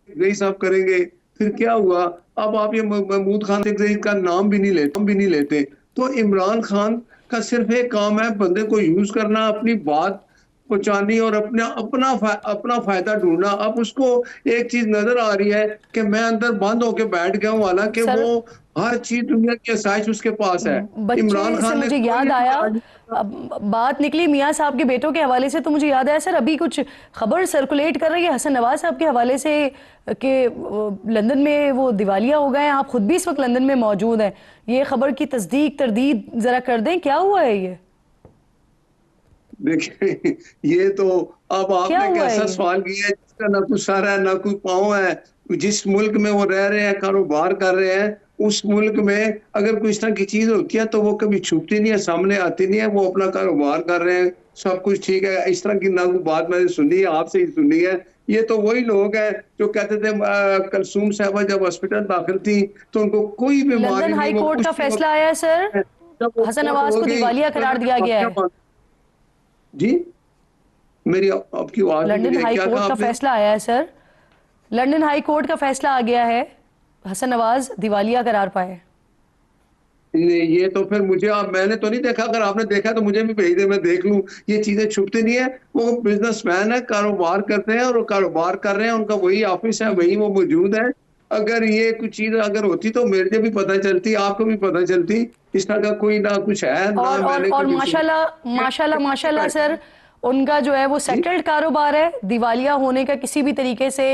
यही सब करेंगे, फिर क्या हुआ? अब आप ये महमूद खान का नाम भी नहीं लेते। तो इमरान खान का सिर्फ एक काम है, बंदे को यूज करना, अपनी बात पहुंचानी और अपना फायदा ढूंढना। अब उसको एक चीज नजर आ रही है कि मैं अंदर बंद होके बैठ गया हूँ, हालांकि सर वो हर चीज दुनिया की आसाइश उसके पास है। इमरान बच्चे से खान ने मुझे याद आया, अब बात निकली मियाँ साहब के बेटों के हवाले से, तो मुझे याद आया सर अभी कुछ खबर सर्कुलेट कर रही है हसन नवाज साहब के हवाले से कि लंदन में वो दिवालिया हो गए हैं। आप खुद भी इस वक्त लंदन में मौजूद हैं, ये खबर की तस्दीक तरदीद जरा कर दें, क्या हुआ है ये? देखिए ये तो अब आपने कैसा सवाल किया है जिसका ना कुछ सर है ना कोई पाँव है। जिस मुल्क में वो रह रहे हैं, कारोबार कर रहे हैं, उस मुल्क में अगर कोई इस तरह की चीज होती है तो वो कभी छुपती नहीं है, सामने आती नहीं है। वो अपना कारोबार कर रहे हैं, सब कुछ ठीक है। इस तरह की ना कोई बात मैंने सुनी है, आपसे ही सुनी है। ये तो वही लोग हैं जो कहते थे कलसूम साहबा जब हॉस्पिटल दाखिल थी तो उनको कोई बीमारी लंदन हाई नहीं, कोर्ट का फैसला आया है सर, हसन नवाज को दिवालिया करार दिया गया है। जी मेरी आपकी आवाज लंदन हाई क्या कोर्ट कहा का आपने? फैसला आया है सर, लंदन हाई कोर्ट का फैसला आ गया है, हसन नवाज दिवालिया करार पाए। ये तो फिर मुझे मैंने तो नहीं देखा, अगर आपने देखा तो मुझे भी भेज दे, मैं देख लूं। ये चीजें छुपती नहीं है। वो बिजनेसमैन है, कारोबार करते हैं और कारोबार कर रहे हैं, उनका वही ऑफिस है, वही वो मौजूद है। अगर ये कुछ चीज अगर होती तो मेरे भी पता चलती, आपको भी पता चलती। इस तरह का कोई ना कुछ है ना, मैंने और कुछ माशाल्लाह सर, उनका जो है वो सेटल्ड कारोबार है, दिवालिया होने का किसी भी तरीके से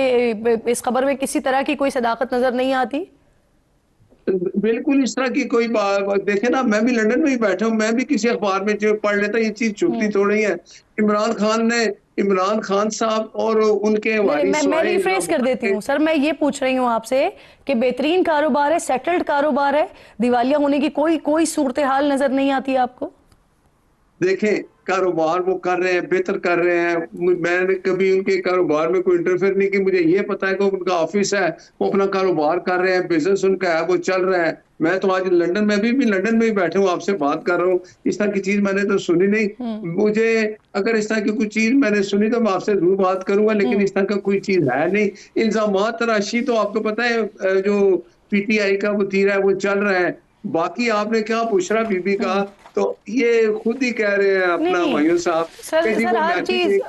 इस खबर में किसी तरह की कोई सदाकत नजर नहीं आती। बिल्कुल इस तरह की कोई बात देखे ना, मैं भी लंदन में ही बैठा हूँ, मैं भी किसी अखबार में जो पढ़ लेता, ये चीज छुपती थोड़ी है। इमरान खान साहब और उनके वारिस मैं रिफ्रेश कर देती हूँ सर, मैं ये पूछ रही हूँ आपसे कि बेहतरीन कारोबार है, सेटल्ड कारोबार है, दिवालिया होने की कोई सूरत हाल नजर नहीं आती आपको? देखें कारोबार वो कर रहे हैं, बेहतर कर रहे हैं। मैंने कभी उनके कारोबार में कोई इंटरफेयर नहीं की। मुझे ये पता है कि उनका ऑफिस है, वो अपना कारोबार कर रहे हैं, बिजनेस उनका है, वो चल रहा है। मैं तो आज लंदन में भी लंदन में ही बैठा हूँ, आपसे बात कर रहा हूँ। इस तरह की चीज मैंने तो सुनी नहीं। मुझे अगर इस तरह की कोई चीज मैंने सुनी तो मैं आपसे जरूर बात करूंगा, लेकिन इस तरह का कोई चीज है नहीं। इल्जामात तराशी तो आपको पता है जो पीटीआई का वतीरा है वो चल रहा है। बाकी आपने क्या बुशरा बीबी का, तो ये खुद ही कह रहे हैं अपना भाइयों साहब सर हर चीज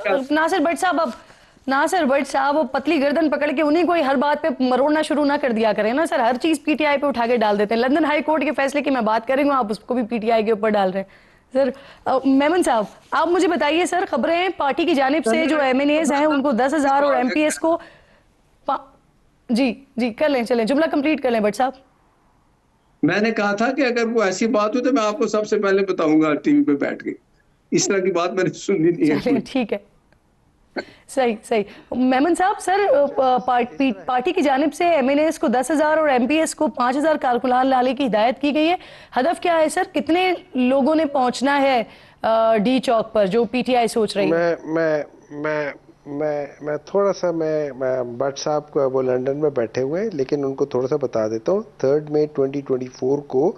नासिर भट्ट साहब वो पतली गर्दन पकड़ के उन्हीं को ही हर बात पे मरोड़ना शुरू ना कर दिया करें ना सर, हर चीज पीटीआई पे उठा के डाल देते हैं। लंदन हाई कोर्ट के फैसले की मैं बात करेंगे, आप उसको भी पीटीआई के ऊपर डाल रहे हैं सर। मेमन साहब आप मुझे बताइए सर, खबरें पार्टी की जानिब से जो एमएनएज हैं उनको 10,000 और एमपीएस को जी कर लें, चलें जुमला कंप्लीट कर लें भट्ट साहब। मैंने कहा था कि अगर वो ऐसी बात हो तो मैं आपको सबसे पहले बताऊंगा टीवी पे बैठ के। इस तरह की बात मैंने सुनी नहीं है। ठीक है, सही मेमन साहब सर, पार्टी की जानिब से एमएनएस को 10,000 और एमपीएस को 5,000 कारकुनान लाने की हिदायत की गई है। हदफ क्या है सर, कितने लोगों ने पहुंचना है डी चौक पर जो पीटीआई सोच रही है? मैं थोड़ा सा मैं भट्ट साहब को वो लंदन में बैठे हुए हैं, लेकिन उनको थोड़ा सा बता देता हूँ। 3 मई 2024 को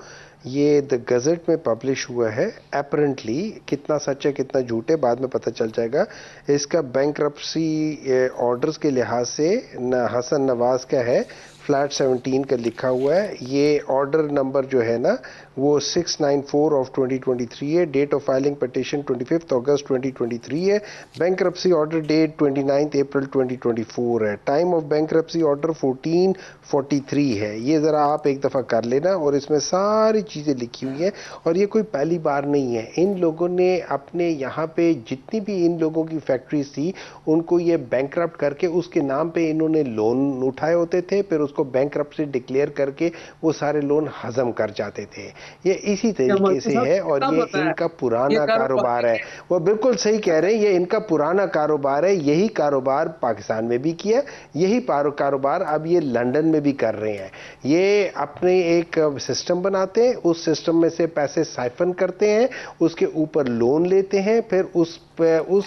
ये द गज़ट में पब्लिश हुआ है। अपरेंटली कितना सच है कितना झूठ है बाद में पता चल जाएगा। इसका बैंक्रप्सी ऑर्डर्स के लिहाज से हसन नवाज का है फ्लैट 17 का लिखा हुआ है। ये ऑर्डर नंबर जो है ना वो 694 ऑफ 2023 है। डेट ऑफ फाइलिंग पिटिशन 25 अगस्त 2023 है। बैंक्रप्सी ऑर्डर डेट 29 अप्रैल 2024 है। टाइम ऑफ बैंक्रप्सी ऑर्डर 1443 है। ये ज़रा आप एक दफ़ा कर लेना और इसमें सारी चीज़ें लिखी हुई हैं। और ये कोई पहली बार नहीं है, इन लोगों ने अपने यहाँ पे जितनी भी इन लोगों की फैक्ट्रीज थी उनको ये बैंकरप्ट करके उसके नाम पे इन्होंने लोन उठाए होते थे, फिर उसको बैंकरप्सी डिक्लेयर करके वो सारे लोन हजम कर जाते थे। ये इसी तरीके से है और ये इनका पुराना कारोबार है। वो बिल्कुल सही कह रहे हैं, ये इनका पुराना कारोबार है। यही कारोबार पाकिस्तान में भी किया, यही कारोबार अब ये लंदन में भी कर रहे हैं। ये अपने एक सिस्टम बनाते हैं, उस सिस्टम में से पैसे साइफन करते हैं, उसके ऊपर लोन लेते हैं, फिर उस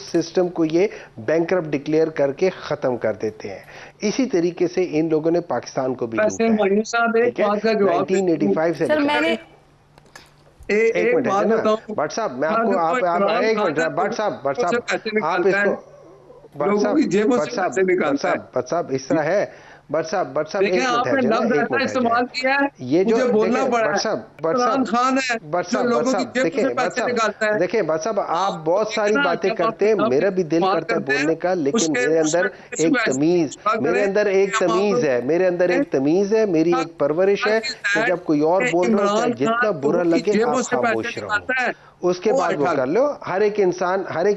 सिस्टम को ये बैंकरप्ट डिक्लेयर करके खत्म कर देते हैं। इसी तरीके से इन लोगों ने पाकिस्तान को भी लूटा है। 1985 से सर मैंने एक मिनट है ना भट्ट साहब, मैं आपको आप एक मिनट भट्ट साहब आप इसको भट्ट साहब इस तरह है। भट्ट साहब एक मिनट है ना, एक मिनट इस्तेमाल किया है, ये जो बोलना पड़ा भट्ट साहब देखिए भट्ट साहब आप बहुत सारी बातें करते हैं, मेरा भी दिल करता है बोलने का, लेकिन मेरे अंदर एक तमीज है, मेरी एक परवरिश है कि जब कोई और बोल रहा है जितना बुरा लगे आप खामोश रहो, उसके बाद वो कर लो। हर एक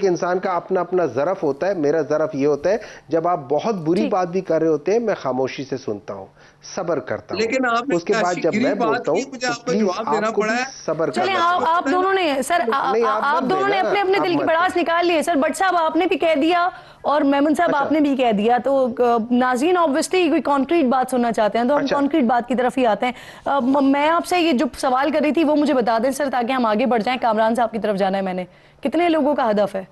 इंसान का अपना अपना ज़रफ़ होता है। मेरा ज़रफ़ ये होता है जब आप बहुत बुरी बात भी कर रहे होते हैं मैं खामोशी से सुनता हूँ, सब्र करता हूँ, लेकिन उसके बाद जब मैं बोलता हूँ तो प्लीज आपको भी सब्र चले करना चाहिए। आप दोनों ने सर आप दोनों ने अपने अपने दिल की भड़ास निकाल लिए सर। भट्ट साहब आपने भी कह दिया और मेमन साहब आपने भी कह दिया, तो नाज़रीन ऑब्वियसली कोई कॉन्क्रीट बात सुनना चाहते हैं तो हम कॉन्क्रीट बात की तरफ ही आते हैं। मैं आपसे ये जो सवाल कर रही थी वो मुझे बता दें सर, ताकि हम आगे बढ़ जाएं। कामरान साहब की तरफ जाना है मैंने, कितने लोगों का हदफ है?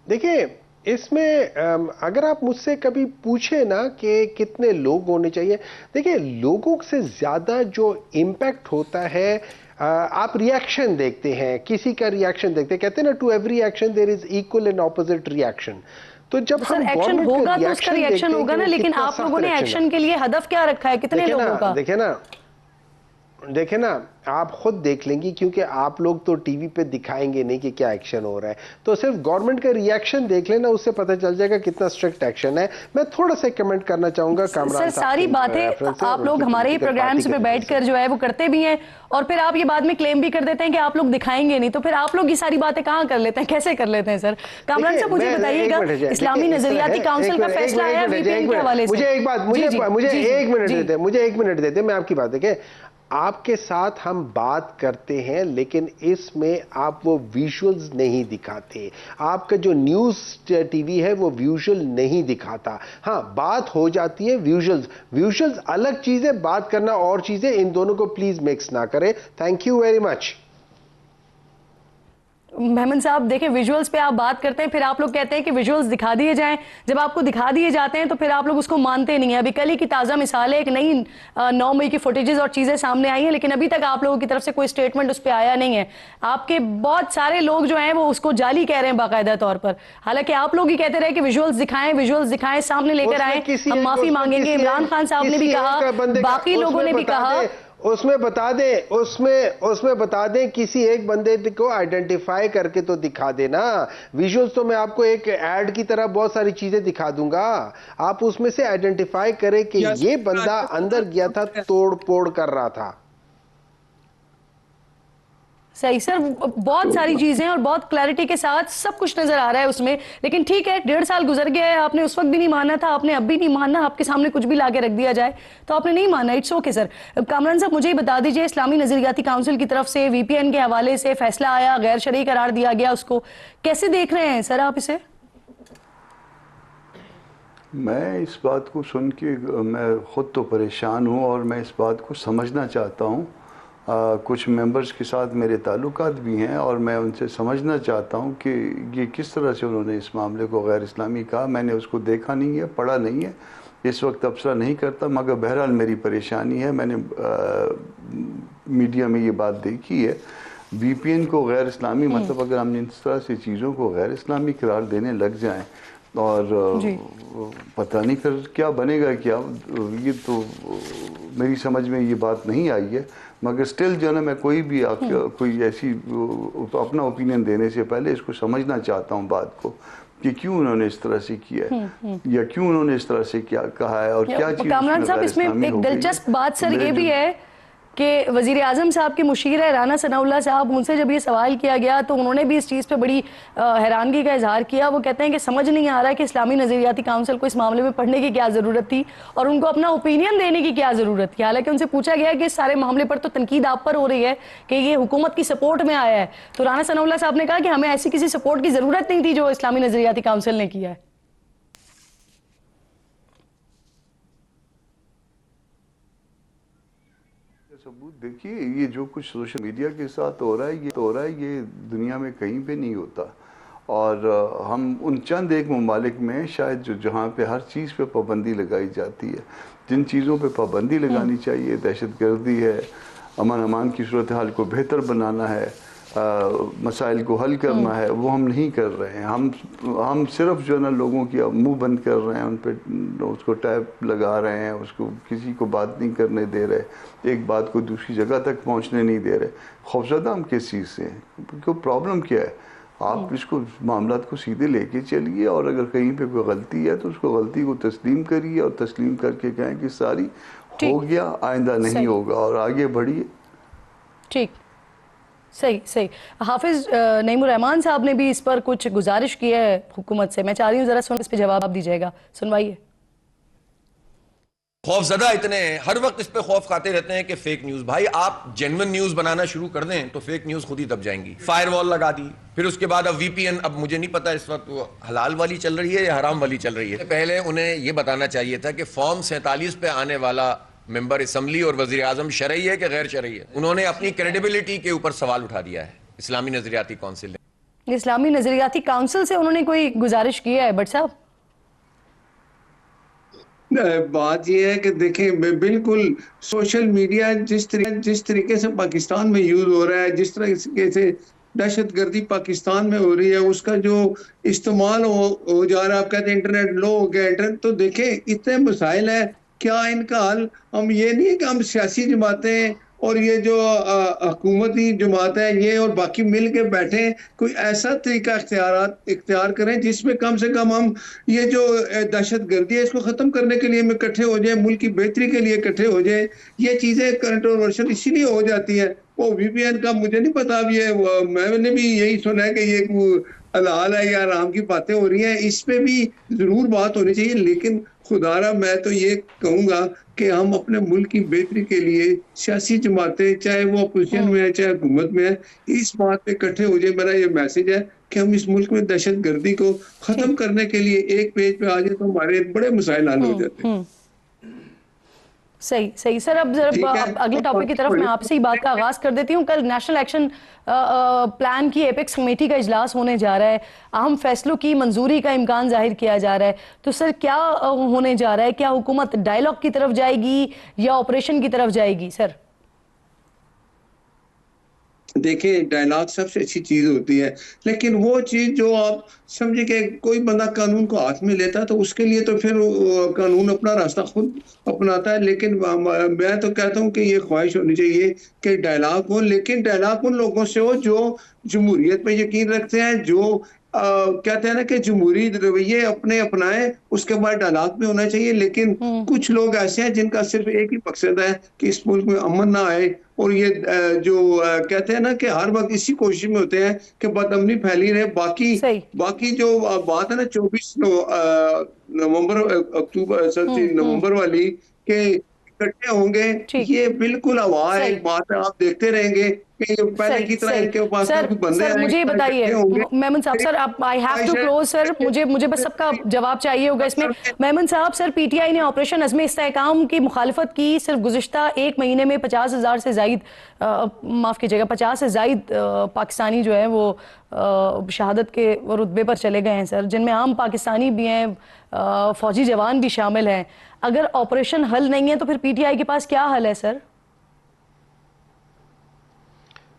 देखिए इसमें अगर आप मुझसे कभी पूछे ना कि कितने लोग होने चाहिए, देखिए लोगों से ज्यादा जो इम्पैक्ट होता है आप रिएक्शन देखते हैं, किसी का रिएक्शन देखते हैं, कहते हैं ना to every action there is equal and opposite reaction. तो जब सर एक्शन होगा तो उसका रिएक्शन होगा ना, लेकिन आप लोगों ने एक्शन के लिए हदफ क्या रखा है, कितने लोगों का? देखे ना आप खुद देख लेंगी, क्योंकि आप लोग तो टीवी पे दिखाएंगे नहीं कि क्या एक्शन हो रहा है, तो सिर्फ गवर्नमेंट का रिएक्शन देख लेना, उससे पता चल जाएगा कितना स्ट्रिक्ट एक्शन है। मैं थोड़ा सा कमेंट करना चाहूंगा कामरान सर, सारी बातें आप लोग हमारे ही प्रोग्राम्स में बैठकर जो है वो करते भी हैं और फिर आप ये बाद में क्लेम भी कर देते हैं कि आप लोग दिखाएंगे नहीं, तो फिर आप लोग ये सारी बातें कहाँ कर लेते हैं, कैसे कर लेते हैं सर? कामरान साहब मुझे बताइएगा, इस्लामी नजरियाती काउंसिल का फैसला आया वीपीएन के हवाले से। मुझे एक मिनट देते, मैं आपकी बात देखें, आपके साथ हम बात करते हैं लेकिन इसमें आप वो विजुअल्स नहीं दिखाते। आपका जो न्यूज़ टीवी है वो विजुअल नहीं दिखाता। हाँ बात हो जाती है, विजुअल्स अलग चीज़ है, बात करना और चीज़ है, इन दोनों को प्लीज मिक्स ना करें। Thank you very much. Memon साहब देखें, विजुअल्स पे आप बात करते हैं, फिर आप लोग कहते हैं कि विजुअल्स दिखा दिए जाएं। जब आपको दिखा दिए जाते हैं तो फिर आप लोग उसको मानते नहीं हैं। अभी कल ही की ताज़ा मिसाल है, एक नई 9 मई की फुटेजेस और चीज़ें सामने आई हैं, लेकिन अभी तक आप लोगों की तरफ से कोई स्टेटमेंट उस पर आया नहीं है। आपके बहुत सारे लोग जो हैं वो उसको जाली कह रहे हैं बाकायदा तौर पर, हालांकि आप लोग ही कहते रहे कि विजुअल्स दिखाएं, सामने लेकर आए, हम माफी मांगेंगे। इमरान खान साहब ने भी कहा, बाकी लोगों ने भी कहा, उसमें बता दें किसी एक बंदे को आइडेंटिफाई करके तो दिखा देना। विजुअल्स तो मैं आपको एक ऐड की तरह बहुत सारी चीजें दिखा दूंगा, आप उसमें से आइडेंटिफाई करें कि ये बंदा अंदर गया था, तोड़ फोड़ कर रहा था। सही सर, बहुत सारी चीजें और बहुत क्लैरिटी के साथ सब कुछ नजर आ रहा है उसमें, लेकिन ठीक है 1.5 साल गुजर गया है, आपने उस वक्त भी नहीं माना था, आपने अब भी नहीं मानना, आपके सामने कुछ भी लाके रख दिया जाए तो आपने नहीं माना, इट्स ओके सर। कामरान साहब मुझे ही बता दीजिए, इस्लामी नजरियाती काउंसिल की तरफ से वीपीएन के हवाले से फैसला आया, गैर शरई करार दिया गया, उसको कैसे देख रहे हैं सर आप इसे? मैं इस बात को सुन के मैं खुद तो परेशान हूँ और मैं इस बात को समझना चाहता हूँ। कुछ मेंबर्स के साथ मेरे ताल्लुकात भी हैं और मैं उनसे समझना चाहता हूं कि ये किस तरह से उन्होंने इस मामले को गैर इस्लामी कहा। मैंने उसको देखा नहीं है, पढ़ा नहीं है, इस वक्त तबसरा नहीं करता, मगर बहरहाल मेरी परेशानी है। मैंने मीडिया में ये बात देखी है, वीपीएन को गैर इस्लामी, मतलब अगर हम इस तरह से चीज़ों को गैर इस्लामी करार देने लग जाएँ और जी। पता नहीं फिर क्या बनेगा क्या, ये तो मेरी समझ में ये बात नहीं आई है। मगर स्टिल जो है ना, मैं कोई भी कोई ऐसी अपना ओपिनियन देने से पहले इसको समझना चाहता हूँ बात को, कि क्यों उन्होंने इस तरह से किया है या क्यों उन्होंने इस तरह से क्या कहा है और क्या चीज़ कामरान साहब, गैर इसमें इस्लामी एक हो गई है। दिलचस्प बात सर मेरे ये भी जो- है कि वजीर आजम साहब के मुशीर है राना सनाउल्लाह साहब, उनसे जब ये सवाल किया गया तो उन्होंने भी इस चीज़ पे बड़ी हैरानगी का इजहार किया। वो कहते हैं कि समझ नहीं आ रहा है कि इस्लामी नज़रियाती काउंसिल को इस मामले में पढ़ने की क्या ज़रूरत थी और उनको अपना ओपिनियन देने की क्या ज़रूरत थी। हालांकि उनसे पूछा गया कि इस सारे मामले पर तो तनकीद आप पर हो रही है कि ये हुकूमत की सपोर्ट में आया है, तो राना सनाउल्लाह साहब ने कहा कि हमें ऐसी किसी सपोर्ट की ज़रूरत नहीं थी जो इस्लामी नज़रियाती काउंसिल ने किया है। सबूत देखिए, ये जो कुछ सोशल मीडिया के साथ हो रहा है ये दुनिया में कहीं पे नहीं होता। और हम उन चंद एक ममालिक में शायद जहाँ पे हर चीज़ पे पाबंदी लगाई जाती है, जिन चीज़ों पे पाबंदी लगानी चाहिए, दहशतगर्दी है, अमान की सूरत हाल को बेहतर बनाना है, मसाइल को हल करना है, वो हम नहीं कर रहे हैं। हम सिर्फ जो है ना लोगों की मुंह बंद कर रहे हैं, उन पर उसको टैप लगा रहे हैं, उसको किसी को बात नहीं करने दे रहे, एक बात को दूसरी जगह तक पहुंचने नहीं दे रहे। खौफजदा हम किस चीज़ से हैं? क्यों, प्रॉब्लम क्या है? आप इसको मामलात को सीधे लेके चलिए और अगर कहीं पे कोई गलती है तो उसको गलती को तस्लीम करिए और तस्लीम करके कहें कि सारी हो गया, आइंदा नहीं होगा, और आगे बढ़िए। ठीक, सही सही। हाफिज नईमुर रहमान साहब ने भी इस पर कुछ गुजारिश की है हुकूमत से, मैं चाह रही हूँ जरा सुन, इस पे जवाब दीजिएगा, सुनवाइए। खौफजदा इतने हैं, हर वक्त इस पे खौफ खाते रहते हैं कि फेक न्यूज। भाई आप जेन्युइन न्यूज बनाना शुरू कर दें तो फेक न्यूज खुद ही दब जाएंगी। फायरवॉल लगा दी, फिर उसके बाद अब वीपीएन, अब मुझे नहीं पता इस वक्त वो हलाल वाली चल रही है या हराम वाली चल रही है। पहले उन्हें यह बताना चाहिए था कि फॉर्म 47 पे आने वाला मेंबर असम्बली और वजीर आजम शरई है कि गैर शरई है। उन्होंने अपनी क्रेडिबिलिटी के ऊपर सवाल उठा दिया है इस्लामी नजरियाती काउंसिल ने। इस्लामी नजरियाती काउंसिल से उन्होंने कोई गुजारिश की है भट्ट साहब? बात यह है कि देखें, बिल्कुल सोशल मीडिया जिस तरीके से पाकिस्तान में यूज हो रहा है, जिस तरीके से दहशतगर्दी पाकिस्तान में हो रही है, उसका जो इस्तेमाल हो जा रहा है। आप कहते हैं इंटरनेट लो हो गया, इंटरनेट तो देखें इतने मसाइल है, क्या इनका हल? हम ये नहीं है कि हम सियासी जमातें और ये जो हुकूमती जमात है ये और बाकी मिल के बैठे, कोई ऐसा तरीका इख्तियार करें जिसमें कम से कम हम ये जो दहशतगर्दी है इसको खत्म करने के लिए हम इकट्ठे हो जाए, मुल्क की बेहतरी के लिए इकट्ठे हो जाए। ये चीजें कंट्रोवर्शियल इसीलिए हो जाती है। वो वीपीएन का मुझे नहीं पता, अब ये मैंने भी यही सुना है कि ये हलाल है या हराम की बातें हो रही हैं, इस पे भी जरूर बात होनी चाहिए। लेकिन खुदारा मैं तो ये कहूंगा कि हम अपने मुल्क की बेहतरी के लिए सियासी जमातें, चाहे वो अपोजिशन में है चाहे हुकूमत में है, इस बात पे इकट्ठे हो जाए। मेरा ये मैसेज है कि हम इस मुल्क में दहशतगर्दी को खत्म करने के लिए एक पेज पे आ जाए तो हमारे बड़े मसाइल हल हो जाते हैं। सही सही सर। अब जरा अगले टॉपिक की तरफ मैं आपसे ही बात का आगाज कर देती हूँ। कल नेशनल एक्शन प्लान की एपेक्स कमेटी का इजलास होने जा रहा है, अहम फैसलों की मंजूरी का इम्कान जाहिर किया जा रहा है। तो सर क्या होने जा रहा है? क्या हुकूमत डायलॉग की तरफ जाएगी या ऑपरेशन की तरफ जाएगी? सर देखिए, डायलॉग सबसे अच्छी चीज होती है, लेकिन वो चीज जो आप समझे कि कोई बंदा कानून को हाथ में लेता है तो उसके लिए तो फिर कानून अपना रास्ता खुद अपनाता है। लेकिन मैं तो कहता हूँ कि ये ख्वाहिश होनी चाहिए कि डायलॉग हो, लेकिन डायलॉग उन लोगों से हो जो जमहूरियत पे यकीन रखते हैं, जो कहते हैं ना कि जमहूरी रवैये अपने अपनाए, उसके बाद डायलॉग भी होना चाहिए। लेकिन कुछ लोग ऐसे हैं जिनका सिर्फ एक ही मकसद है कि इस मुल्क में अमन ना आए, और ये जो कहते हैं ना कि हर वक्त इसी कोशिश में होते हैं कि बदअमनी फैली रहे। बाकी जो बात है ना 24 नवंबर अक्टूबर नवंबर वाली के इकट्ठे होंगे, ये बिल्कुल हवा है, एक बात है, आप देखते रहेंगे कि पहले की तरह इनके पास बंदे सर मुझे बताइए मेमन साहब, सर आप I have to close sir, मुझे बस सबका जवाब चाहिए होगा इसमें। मेमन साहब, सर पीटीआई ने ऑपरेशन अज़्म इस्तेहकाम की मुखालफत की, सिर्फ गुज़िश्ता एक महीने में 50,000 से ज़ायद, माफ़ कीजिएगा 50 से ज़ायद पाकिस्तानी जो है वो शहादत के रुतबे पर चले गए हैं सर, जिनमें आम पाकिस्तानी भी हैं, फौजी जवान भी शामिल हैं। अगर ऑपरेशन हल नहीं है तो फिर पीटीआई के पास क्या हल है सर?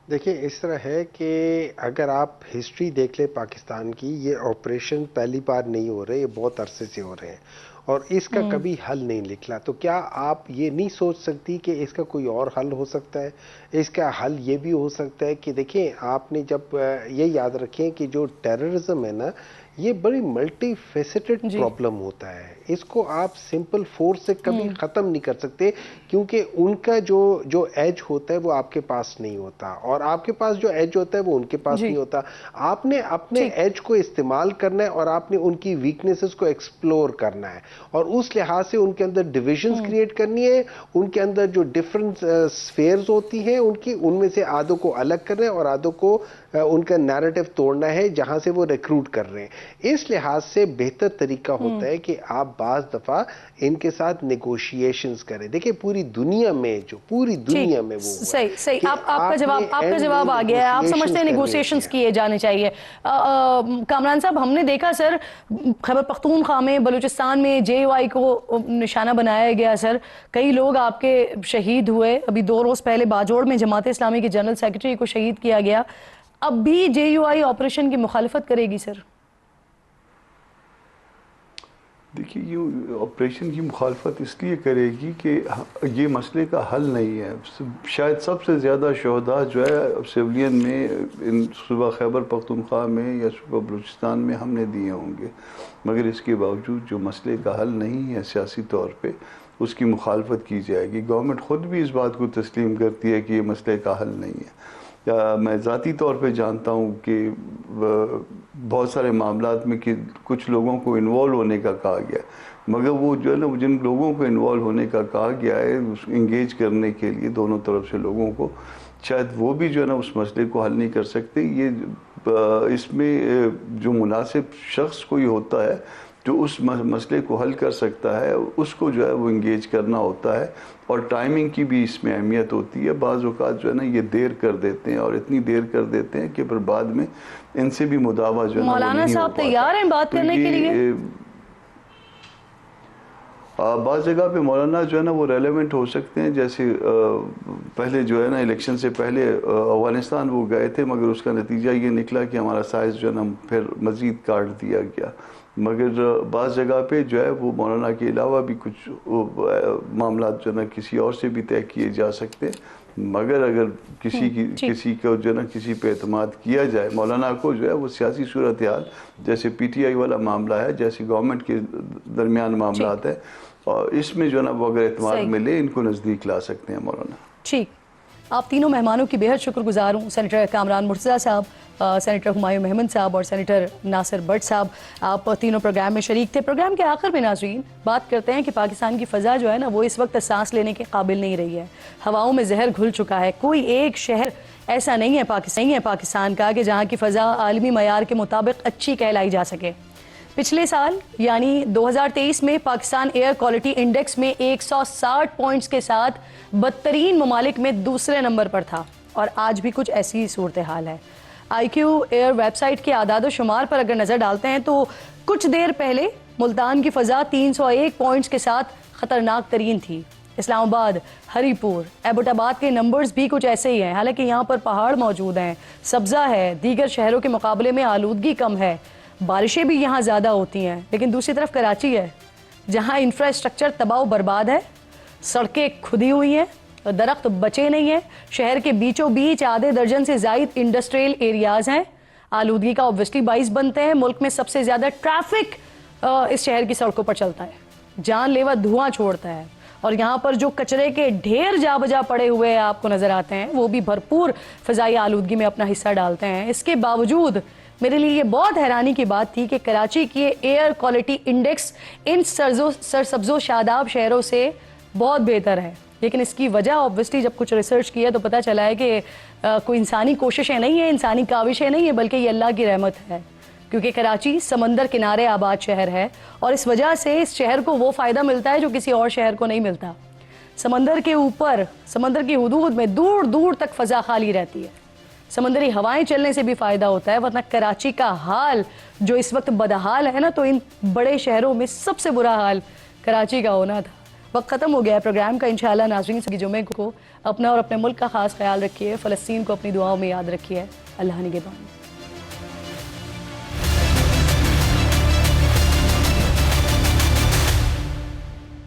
देखिए इस तरह है कि अगर आप हिस्ट्री देख ले पाकिस्तान की, ये ऑपरेशन पहली बार नहीं हो रहे, ये बहुत अरसे से हो रहे हैं और इसका कभी हल नहीं निकला। तो क्या आप ये नहीं सोच सकती कि इसका कोई और हल हो सकता है? इसका हल ये भी हो सकता है कि देखिए, आपने जब ये याद रखें कि जो टेररिज्म है ना, ये बड़ी मल्टी फेसेटेड प्रॉब्लम होता है। इसको आप सिंपल फोर्स से कभी ख़त्म नहीं कर सकते, क्योंकि उनका जो एज होता है वो आपके पास नहीं होता और आपके पास जो एज होता है वो उनके पास नहीं होता। आपने अपने एज को इस्तेमाल करना है और आपने उनकी वीकनेसेस को एक्सप्लोर करना है और उस लिहाज से उनके अंदर डिविजन्स क्रिएट करनी है। उनके अंदर जो डिफरेंट स्फेयर्स होती हैं उनकी, उनमें से आधों को अलग करना है और आधों को उनका नैरेटिव तोड़ना है जहां से वो रिक्रूट कर रहे हैं। इस लिहाज से बेहतर तरीका होता है कि आप बाज दफा इनके साथ नेगोशिएशंस करें। देखिए पूरी दुनिया में वो हुआ सही आपका जवाब आ गया है। आप समझते हैं नेगोशिएशंस किए जाने चाहिए। कामरान साहब, हमने देखा सर, खैबर पख्तूनख्वा में, बलूचिस्तान में JUI को निशाना बनाया गया सर। कई लोग आपके शहीद हुए। अभी 2 रोज पहले बाजोड़ में जमात इस्लामी के जनरल सेक्रेटरी को शहीद किया गया। अब भी JUI ऑपरेशन की मुखालिफत करेगी सर? देखिए, ये ऑपरेशन की मुखालफत इसलिए करेगी कि ये मसले का हल नहीं है। शायद सबसे ज़्यादा शहदा जो है सिविलियन में इन सुबह खैबर पख्तूनख्वा में या सुबह बलूचिस्तान में हमने दिए होंगे, मगर इसके बावजूद जो मसले का हल नहीं है सियासी तौर पे, उसकी मुखालफत की जाएगी। गवर्नमेंट ख़ुद भी इस बात को तस्लीम करती है कि ये मसले का हल नहीं है। या मैं ज़ाती तौर पे जानता हूँ कि बहुत सारे मामलात में कि कुछ लोगों को इन्वॉल्व होने का कहा गया, मगर वो जो है ना, जिन लोगों को इन्वॉल्व होने का कहा गया है इंगेज करने के लिए दोनों तरफ से लोगों को, शायद वो भी जो है ना उस मसले को हल नहीं कर सकते। ये इसमें जो मुनासिब शख्स कोई होता है जो उस मसले को हल कर सकता है, उसको जो है वो इंगेज करना होता है और टाइमिंग की भी इसमें अहमियत होती है। बाज़ औक़ात जो है ना ये देर कर देते हैं और इतनी देर कर देते हैं कि फिर बाद में इनसे भी मुदावा जो है मौलाना साहब तैयार हैं बात करने के लिए? बाज़ जगह पे मौलाना जो है ना वो रेलेवेंट हो सकते हैं। जैसे पहले जो है ना इलेक्शन से पहले अफ़गानिस्तान वो गए थे, मगर उसका नतीजा ये निकला कि हमारा साइज़ जो है ना फिर मज़ीद काट दिया गया। मगर बाज़ जगह पे जो है वो मौलाना के अलावा भी कुछ मामला जो है ना किसी और से भी तय किए जा सकते हैं। मगर अगर किसी को जो है ना किसी पे एतमाद किया जाए, मौलाना को जो है वो सियासी सूरत हाल जैसे PTI वाला मामला है, जैसे गवर्नमेंट के दरमियान मामलात है, और इसमें जो है ना वो अगर एतमाद मिले इनको नज़दीक ला सकते हैं मौलाना। ठीक, आप तीनों मेहमानों की बेहद शुक्रगुजार हूँ। सेनेटर कामरान मुर्तज़ा साहब, सेनेटर हुमायूं महमूद साहब और सेनेटर नासिर भट्ट साहब, आप तीनों प्रोग्राम में शरीक थे। प्रोग्राम के आखिर में नाज़रीन बात करते हैं कि पाकिस्तान की फ़ज़ा जो है ना वो इस वक्त सांस लेने के काबिल नहीं रही है। हवाओं में जहर घुल चुका है। कोई एक शहर ऐसा नहीं है पाकिस्तान का कि जहाँ की फ़ज़ा आलमी मयार के मुताबिक अच्छी कहलाई जा सके। पिछले साल यानी 2023 में पाकिस्तान एयर क्वालिटी इंडेक्स में 160 पॉइंट्स के साथ बदतरीन ममालिक में दूसरे नंबर पर था और आज भी कुछ ऐसी ही सूरत हाल है। IQ एयर वेबसाइट के आदाद शुमार पर अगर नज़र डालते हैं तो कुछ देर पहले मुल्तान की फ़ज़ा 301 पॉइंट्स के साथ ख़तरनाक तरीन थी। इस्लामाबाद, हरीपुर, एबटाबाद के नंबर्स भी कुछ ऐसे ही हैं। हालांकि यहाँ पर पहाड़ मौजूद हैं, सब्ज़ा है, दीगर शहरों के मुकाबले में आलूदगी कम है, बारिशें भी यहाँ ज़्यादा होती हैं। लेकिन दूसरी तरफ कराची है जहाँ इंफ्रास्ट्रक्चर तबाह बर्बाद है, सड़कें खुदी हुई हैं, दरख्त बचे नहीं हैं, शहर के बीचों बीच आधे दर्जन से ज़ायद इंडस्ट्रियल एरियाज़ हैं। आलूदगी का ऑब्वियसली बाइस बनते हैं। मुल्क में सबसे ज़्यादा ट्रैफिक इस शहर की सड़कों पर चलता है, जानलेवा धुआं छोड़ता है और यहाँ पर जो कचरे के ढेर जा बजा पड़े हुए आपको नज़र आते हैं वो भी भरपूर फ़ज़ाई आलूदगी में अपना हिस्सा डालते हैं। इसके बावजूद मेरे लिए ये बहुत हैरानी की बात थी कि कराची के एयर क्वालिटी इंडेक्स इन सरसब्ज़ो शादाब शहरों से बहुत बेहतर है। लेकिन इसकी वजह ऑब्वियसली जब कुछ रिसर्च किया तो पता चला है कि कोई इंसानी कोशिशें नहीं है, इंसानी काविशें नहीं है, बल्कि ये अल्लाह की रहमत है। क्योंकि कराची समंदर किनारे आबाद शहर है और इस वजह से इस शहर को वो फ़ायदा मिलता है जो किसी और शहर को नहीं मिलता। समंदर के ऊपर, समंदर की हुदूद में दूर दूर तक फ़ज़ा खाली रहती है। समंदरी हवाएं चलने से भी फ़ायदा होता है, वरना कराची का हाल जो इस वक्त बदहाल है ना, तो इन बड़े शहरों में सबसे बुरा हाल कराची का होना था। वक्त ख़त्म हो गया है प्रोग्राम का। इंशाल्लाह नाज़रीन से जुमे को अपना और अपने मुल्क का खास ख्याल रखिए, फ़लस्तीन को अपनी दुआओं में याद रखिए। अल्लाह निगहबान।